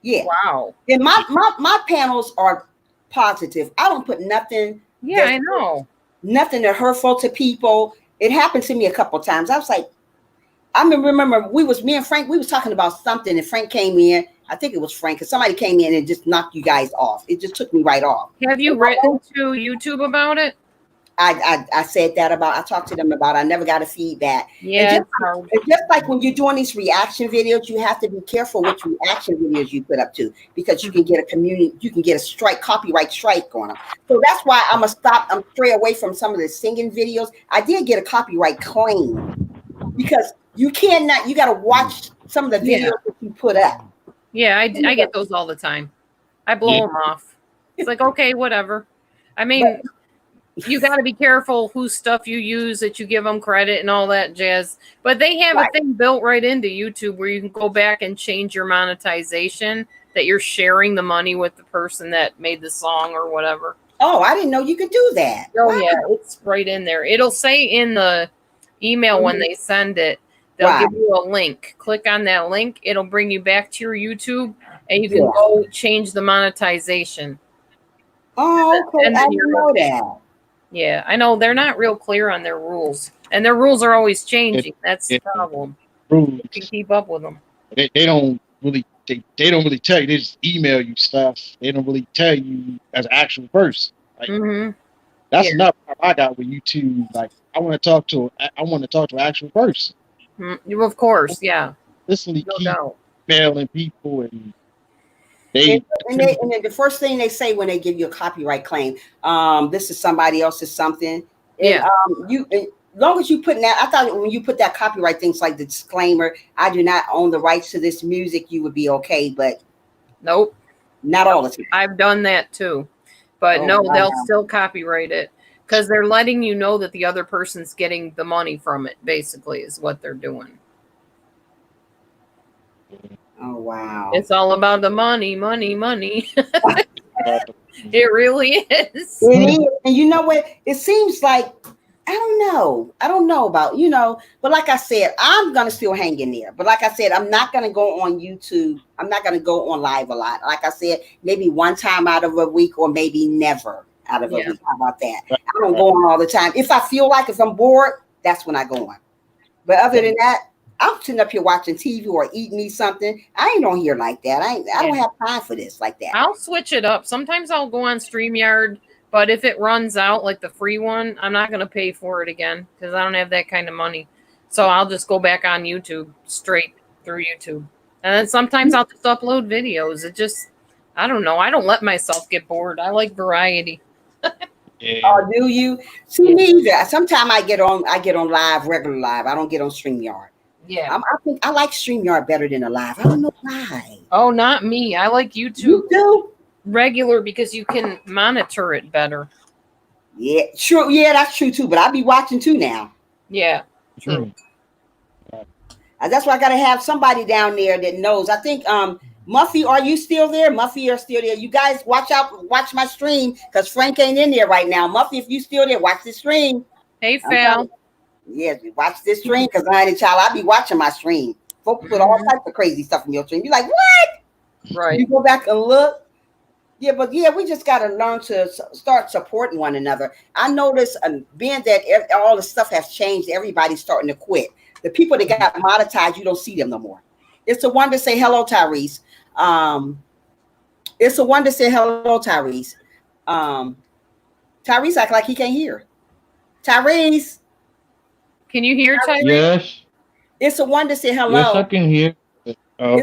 Yeah. Wow. And my panels are positive. I don't put nothing. Yeah, I know. Nothing that hurtful to people. It happened to me a couple of times. I was like, I remember me and Frank, we was talking about something, and Frank came in. I think it was Frank, because somebody came in and just knocked you guys off. It just took me right off. Have you written to YouTube about it? I said that I talked to them about it. I never got a feedback. Yeah. Just like when you're doing these reaction videos, you have to be careful which reaction videos you put up to, because you can get a copyright strike going on. So that's why I'm stray away from some of the singing videos. I did get a copyright claim because you got to watch some of the videos that you put up. Yeah, I get those all the time. I blow them off. It's like, okay, whatever. I mean, you got to be careful whose stuff you use, that you give them credit and all that jazz. But they have a thing built right into YouTube where you can go back and change your monetization, that you're sharing the money with the person that made the song or whatever. Oh, I didn't know you could do that. Oh, yeah, it's right in there. It'll say in the email when they send it, they'll give you a link. Click on that link. It'll bring you back to your YouTube, and you can go change the monetization. Oh, okay. I didn't know that. Yeah, I know they're not real clear on their rules, and their rules are always changing. That's the problem. You can keep up with them. They don't really tell you. They just email you stuff. They don't really tell you as an actual person. Like, that's another problem I got with YouTube. Like, I want to talk to an actual person. Of course, yeah. Listen, keep emailing people and. And then the first thing they say when they give you a copyright claim, this is somebody else's something. And, as long as you put that, I thought when you put that copyright things like the disclaimer, I do not own the rights to this music, you would be okay. But nope, not all the time. I've done that too, but they'll still copyright it because they're letting you know that the other person's getting the money from it. Basically, is what they're doing. Oh wow. It's all about the money, money, money. It really is. It is. And you know what? It seems like I don't know about, but like I said, I'm gonna still hang in there. But like I said, I'm not gonna go on YouTube. I'm not gonna go on live a lot. Like I said, maybe one time out of a week or maybe never out of a week. How about that? I don't go on all the time. If I'm bored, that's when I go on. But other than that, I'm sitting up here watching TV or eating me something. I ain't on here like that. I don't have time for this like that. I'll switch it up. Sometimes I'll go on StreamYard, but if it runs out, like the free one, I'm not going to pay for it again because I don't have that kind of money. So I'll just go back on YouTube, straight through YouTube. And then sometimes I'll just upload videos. It just, I don't know. I don't let myself get bored. I like variety. Oh, do you? See me either. Sometimes I get on live, regular live. I don't get on StreamYard. Yeah. I think I like StreamYard better than a live. I don't know why. Oh, not me. I like YouTube. You do? Regular because you can monitor it better. Yeah, true. Yeah, that's true too. But I'll be watching too now. Yeah, true. That's why I gotta have somebody down there that knows. I think Muffy, are you still there? Muffy, are still there. You guys watch my stream because Frank ain't in there right now. Muffy, if you still there, watch the stream. Hey, Phil. Yes, watch this stream because I ain't a child. I'll be watching my stream. Folks put all types of crazy stuff in your stream. You're like, what? Right. You go back and look. Yeah, but we just got to learn to start supporting one another. I notice being that all the stuff has changed, everybody's starting to quit. The people that got monetized, you don't see them no more. It's a wonder to say hello, Tyrese. It's a wonder to say hello, Tyrese. Tyrese act like he can't hear. Tyrese. Can you hear, Tyrese? Yes. It's a wonder to say hello. Yes, I can hear. It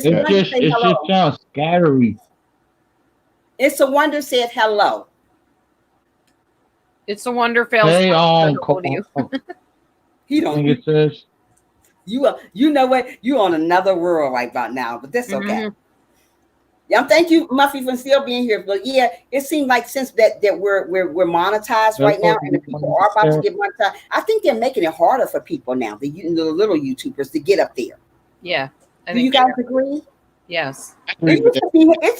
just sounds scattery. It's a wonder said hello. It's a wonder Phil. Hey, He don't think it says you know what? You on another world right about now, but that's okay. Mm-hmm. Yeah, thank you, Muffy, for still being here. But yeah, it seems like since that we're monetized right now, and the people are about to get monetized, I think they're making it harder for people now, the little YouTubers, to get up there. Yeah. Do you guys agree? Yes. It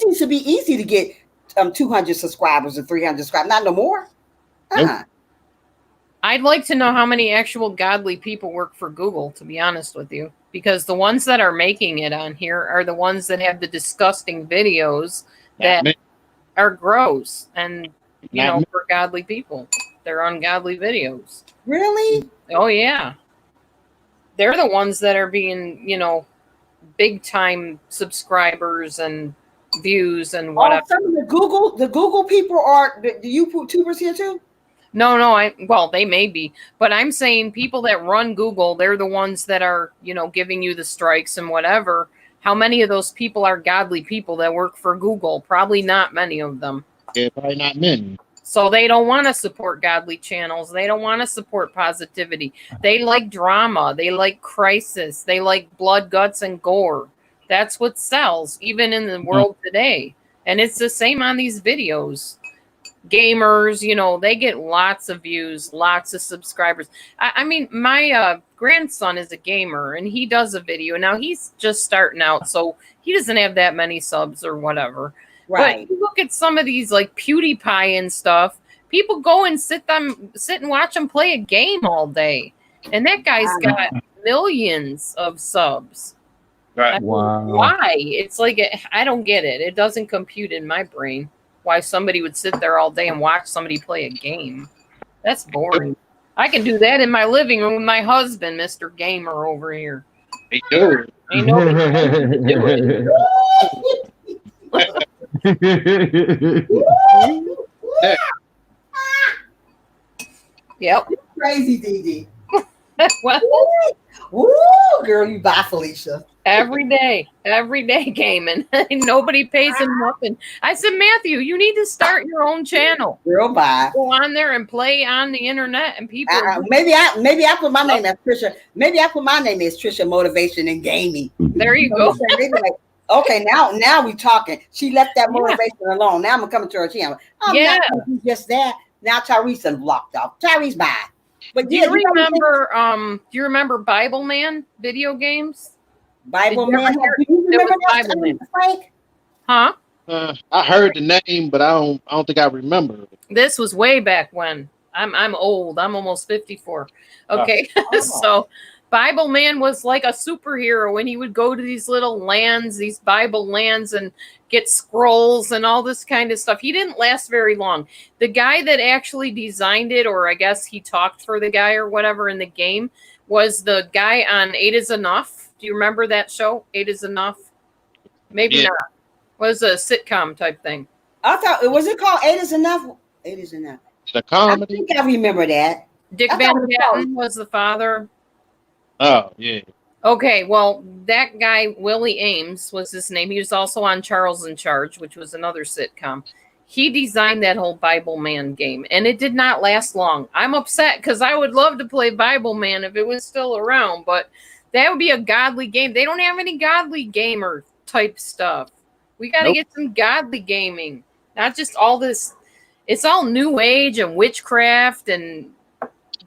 used to be easy to get 200 subscribers or 300 subscribers. Not no more. Nope. I'd like to know how many actual godly people work for Google, to be honest with you, because the ones that are making it on here are the ones that have the disgusting videos that are gross and, for godly people. They're ungodly videos. Really? Oh, yeah. They're the ones that are being, big time subscribers and views and whatever. Some of the Google people are the YouTubers here too? No, they may be, but I'm saying people that run Google, they're the ones that are, giving you the strikes and whatever. How many of those people are godly people that work for Google? Probably not many of them. Yeah, probably not many. So they don't want to support godly channels. They don't want to support positivity. They like drama. They like crisis. They like blood, guts, and gore. That's what sells, even in the world today. And it's the same on these videos. Gamers, they get lots of views, lots of subscribers. I mean, my grandson is a gamer, and he does a video. Now, he's just starting out, so he doesn't have that many subs or whatever. Right. But you look at some of these, like PewDiePie and stuff, people go and sit and watch him play a game all day. And that guy's got millions of subs. Right. Wow. Why? It's like, I don't get it. It doesn't compute in my brain why somebody would sit there all day and watch somebody play a game. That's boring. I can do that in my living room with my husband, Mr. Gamer over here. They do. Ain't nobody can do it. Yep. Crazy, Dee. Well, woo, girl, you bye, Felicia. Every day gaming. Nobody pays him nothing. I said, Matthew, you need to start your own channel. Girl, bye. Go on there and play on the internet, and people. Maybe I put my name as Trisha. Maybe I put my name as Trisha Motivation and Gaming. There you go. Okay, now we talking. She left that motivation alone. Now I'm coming to her channel. I'm not gonna do just that. Now Tyrese is blocked off. Tyrese, bye. But do you remember Bible Man video games? Bible Did you ever Man. hear Do you it? It remember was that, Bible Man. Frank? Huh? I heard the name, but I don't think I remember it. This was way back when. I'm old. I'm almost 54. Okay. So Bible Man was like a superhero when he would go to these little lands, these Bible lands, and get scrolls and all this kind of stuff. He didn't last very long. The guy that actually designed it, or I guess he talked for the guy or whatever in the game, was the guy on 8 is Enough. Do you remember that show? 8 is Enough? Maybe Yeah. not. Was a sitcom type thing. I thought was it called 8 is Enough? 8 is Enough. The I comedy. think I remember that. Dick I Van thought it was Patten was the father. Oh yeah. Okay, well, that guy, Willie Ames, was his name. He was also on Charles in Charge, which was another sitcom. He designed that whole Bible Man game, and it did not last long. I'm upset because I would love to play Bible Man if it was still around, but that would be a godly game. They don't have any godly gamer type stuff. We got to get some godly gaming, not just all this. It's all new age and witchcraft, and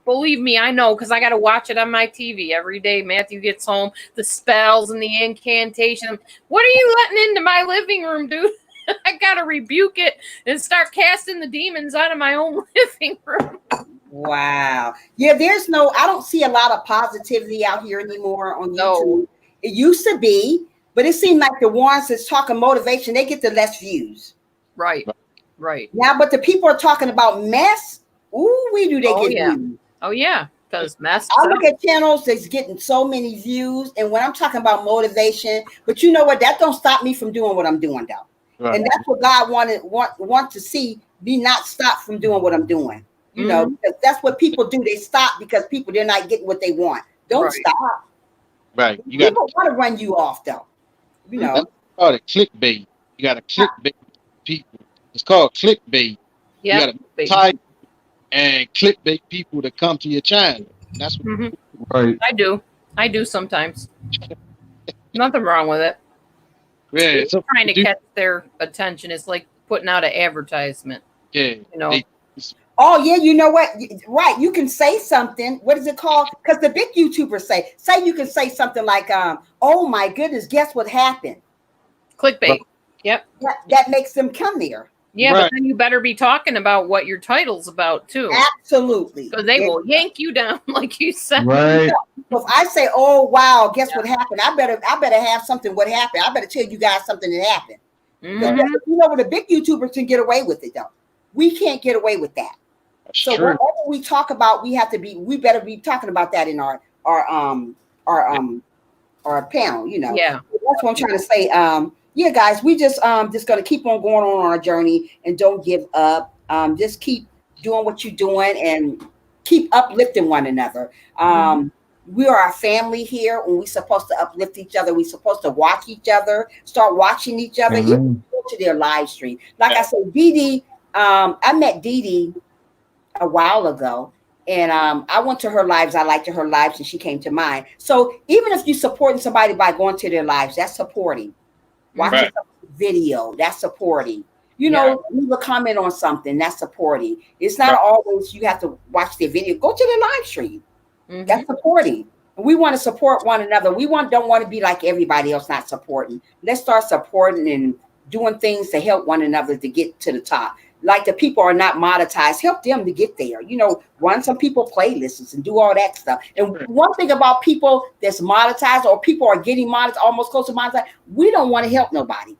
believe me, I know because I got to watch it on my TV every day. Matthew gets home, the spells and the incantation. What are you letting into my living room, dude? I got to rebuke it and start casting the demons out of my own living room. Wow. Yeah, I don't see a lot of positivity out here anymore on YouTube. No. It used to be, but it seemed like the ones that's talking motivation, they get the less views. Right. Now, but the people are talking about mess. Ooh, they get views. Oh, yeah, because mess. I look at channels that's getting so many views, and when I'm talking about motivation, but you know what? That don't stop me from doing what I'm doing, though. Right. And that's what God want to see me not stop from doing what I'm doing. You know, because that's what people do. They stop because they're not getting what they want. Don't stop. Right. People want to run you off, though. You know. That's called a clickbait. You got to clickbait people. It's called clickbait. Yeah. You got to type and clickbait people to come to your channel. And that's what right. I do sometimes. Nothing wrong with it. Yeah, it's trying to catch their attention. It's like putting out an advertisement. Yeah. You know. Oh yeah, you know what? Right, you can say something. What is it called? Because the big YouTubers say you can say something like, "Oh my goodness, guess what happened?" Clickbait. Yep. That makes them come there. Yeah, but then you better be talking about what your title's about too. Absolutely. Because they will yank you down, like you said. Right. So if I say, "Oh wow, guess what happened?" I better have something. What happened? I better tell you guys something that happened. You know, with the big YouTubers can get away with it though. We can't get away with that. So whatever we talk about, we better be talking about that in our panel, you know. Yeah. That's what I'm trying to say. Yeah, guys, we just gonna keep on going on our journey and don't give up. Just keep doing what you're doing and keep uplifting one another. We are a family here, and we're supposed to uplift each other. We're supposed to watch each other, start watching each other. You can go to their live stream. Like I said, Dee Dee, I met Dee Dee a while ago, and I went to her lives. I liked her lives, and she came to mine. So even if you're supporting somebody by going to their lives, that's supporting. Watching a video, that's supporting. You know, leave a comment on something, that's supporting. It's not always you have to watch their video. Go to their live stream. That's supporting. And we want to support one another. Don't want to be like everybody else not supporting. Let's start supporting and doing things to help one another to get to the top. Like the people are not monetized, help them to get there. You know, run some people playlists and do all that stuff. And one thing about people that's monetized or people are getting monetized, almost close to monetized, we don't want to help nobody.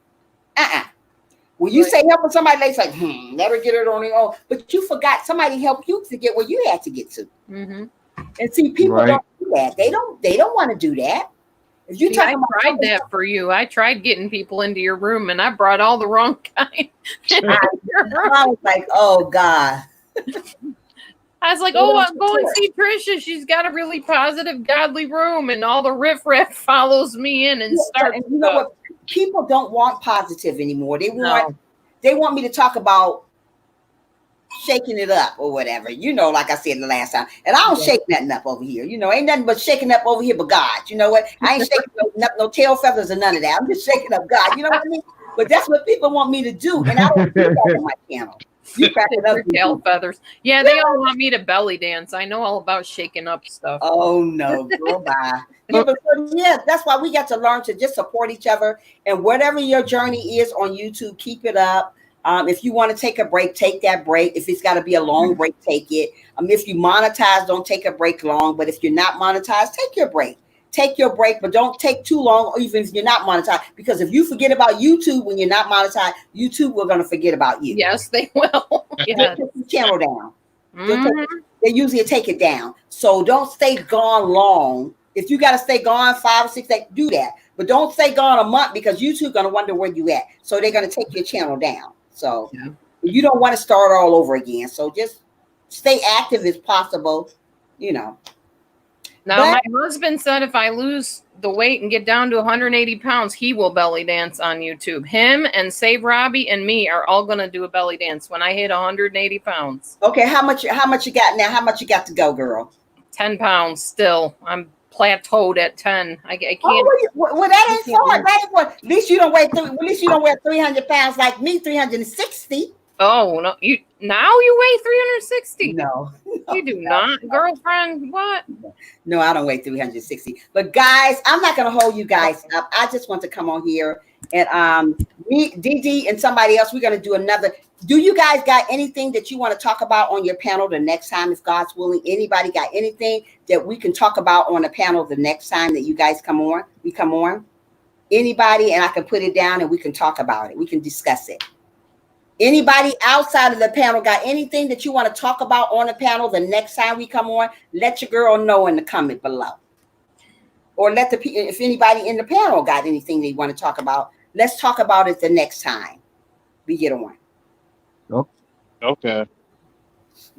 When you say helping somebody, they say, never get it on their own. But you forgot somebody helped you to get where you had to get to. And see, people don't do that. They don't want to do that. If you I tried that for you. I tried getting people into your room, and I brought all the wrong kind. I was like, oh God. I was like, oh, I'll go and see Trisha. She's got a really positive, godly room, and all the riffraff follows me in and starts. And you know what? People don't want positive anymore. They want me to talk about shaking it up or whatever, you know, like I said the last time. And I don't shake nothing up over here. You know, ain't nothing but shaking up over here but God. You know what? I ain't shaking up no tail feathers or none of that. I'm just shaking up God. You know what I mean? But that's what people want me to do. And I don't do that on my channel. You cracking up. Tail feathers. Yeah, they all want me to belly dance. I know all about shaking up stuff. Oh no, girl, bye. Yeah, but yeah, that's why we got to learn to just support each other. And whatever your journey is on YouTube, keep it up. If you want to take a break, take that break. If it's got to be a long break, take it. If you monetize, don't take a break long. But if you're not monetized, take your break. Take your break, but don't take too long, even if you're not monetized. Because if you forget about YouTube when you're not monetized, YouTube will going to forget about you. Yes, they will. Yeah. Take the channel down. They usually take it down. So don't stay gone long. If you got to stay gone 5 or 6 days, do that. But don't stay gone a month because YouTube going to wonder where you at. So they're going to take your channel down. So you don't want to start all over again. So just stay active as possible, you know. Now, my husband said if I lose the weight and get down to 180 pounds, he will belly dance on YouTube. Him and Save Robbie and me are all going to do a belly dance when I hit 180 pounds. Okay, how much you got now? How much you got to go, girl? 10 pounds still. I'm plateaued at 10. I can't. Well, that ain't far. That ain't what. At least you don't weigh 300 pounds like me, 360. Oh no! You weigh 360? No, you do not, girlfriend. What? No, I don't weigh 360. But guys, I'm not gonna hold you guys up. I just want to come on here and me, DD, and somebody else. We're gonna do another. Do you guys got anything that you want to talk about on your panel the next time, if God's willing? Anybody got anything that we can talk about on the panel the next time that you guys come on? We come on. Anybody, and I can put it down and we can talk about it. We can discuss it. Anybody outside of the panel got anything that you want to talk about on the panel the next time we come on? Let your girl know in the comment below. Or if anybody in the panel got anything they want to talk about, let's talk about it the next time we get on. Okay.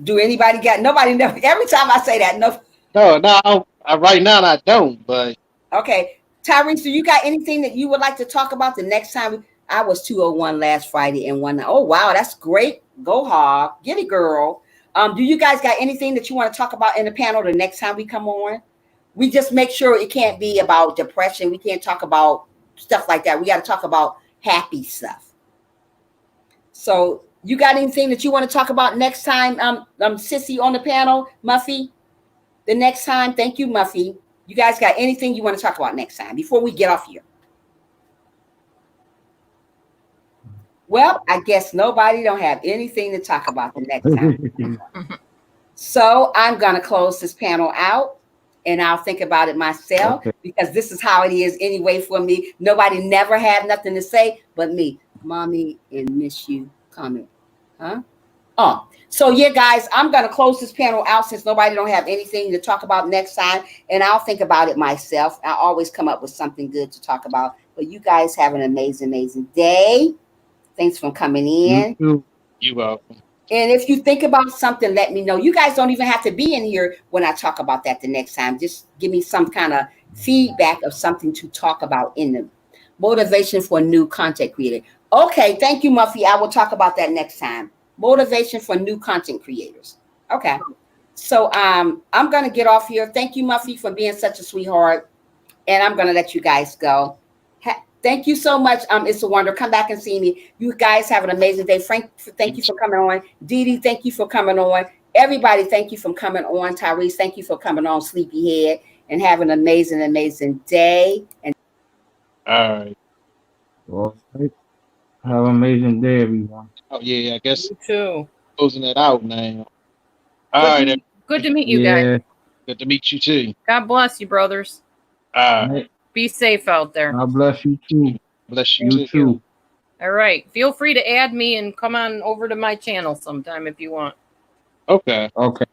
Do anybody got? Nobody know. Every time I say that, no. Right now I don't. But okay, Tyrese, do you got anything that you would like to talk about the next time? I was 201 last Friday and one. Oh wow, that's great. Go hog, get it, girl. Do you guys got anything that you want to talk about in the panel the next time we come on? We just make sure it can't be about depression. We can't talk about stuff like that. We got to talk about happy stuff. So you got anything that you want to talk about next time? Sissy on the panel, Muffy. The next time, thank you, Muffy. You guys got anything you want to talk about next time before we get off here? Well, I guess nobody don't have anything to talk about the next time. So I'm going to close this panel out and I'll think about it myself because this is how it is anyway for me. Nobody never had nothing to say but me. Mommy and miss you comment. Huh? Oh, so yeah, guys, I'm going to close this panel out since nobody don't have anything to talk about next time. And I'll think about it myself. I always come up with something good to talk about. But you guys have an amazing, amazing day. Thanks for coming in. You're welcome. And if you think about something, let me know. You guys don't even have to be in here when I talk about that the next time. Just give me some kind of feedback of something to talk about in the motivation for new content creator. Okay, thank you, Muffy. I will talk about that next time. Motivation for new content creators. Okay. So I'm going to get off here. Thank you, Muffy, for being such a sweetheart. And I'm going to let you guys go. Thank you so much. It's a wonder. Come back and see me. You guys have an amazing day. Frank, thank you for coming on. Dee Dee, thank you for coming on. Everybody, thank you for coming on. Tyrese, thank you for coming on. Sleepyhead, and have an amazing, amazing day. And all right. Well, have an amazing day, everyone. Oh yeah, I guess you too. Closing that out now. All right. Good to meet you guys. Good to meet you too. God bless you, brothers. Be safe out there. God bless you too. Bless you too. All right. Feel free to add me and come on over to my channel sometime if you want. Okay. Okay.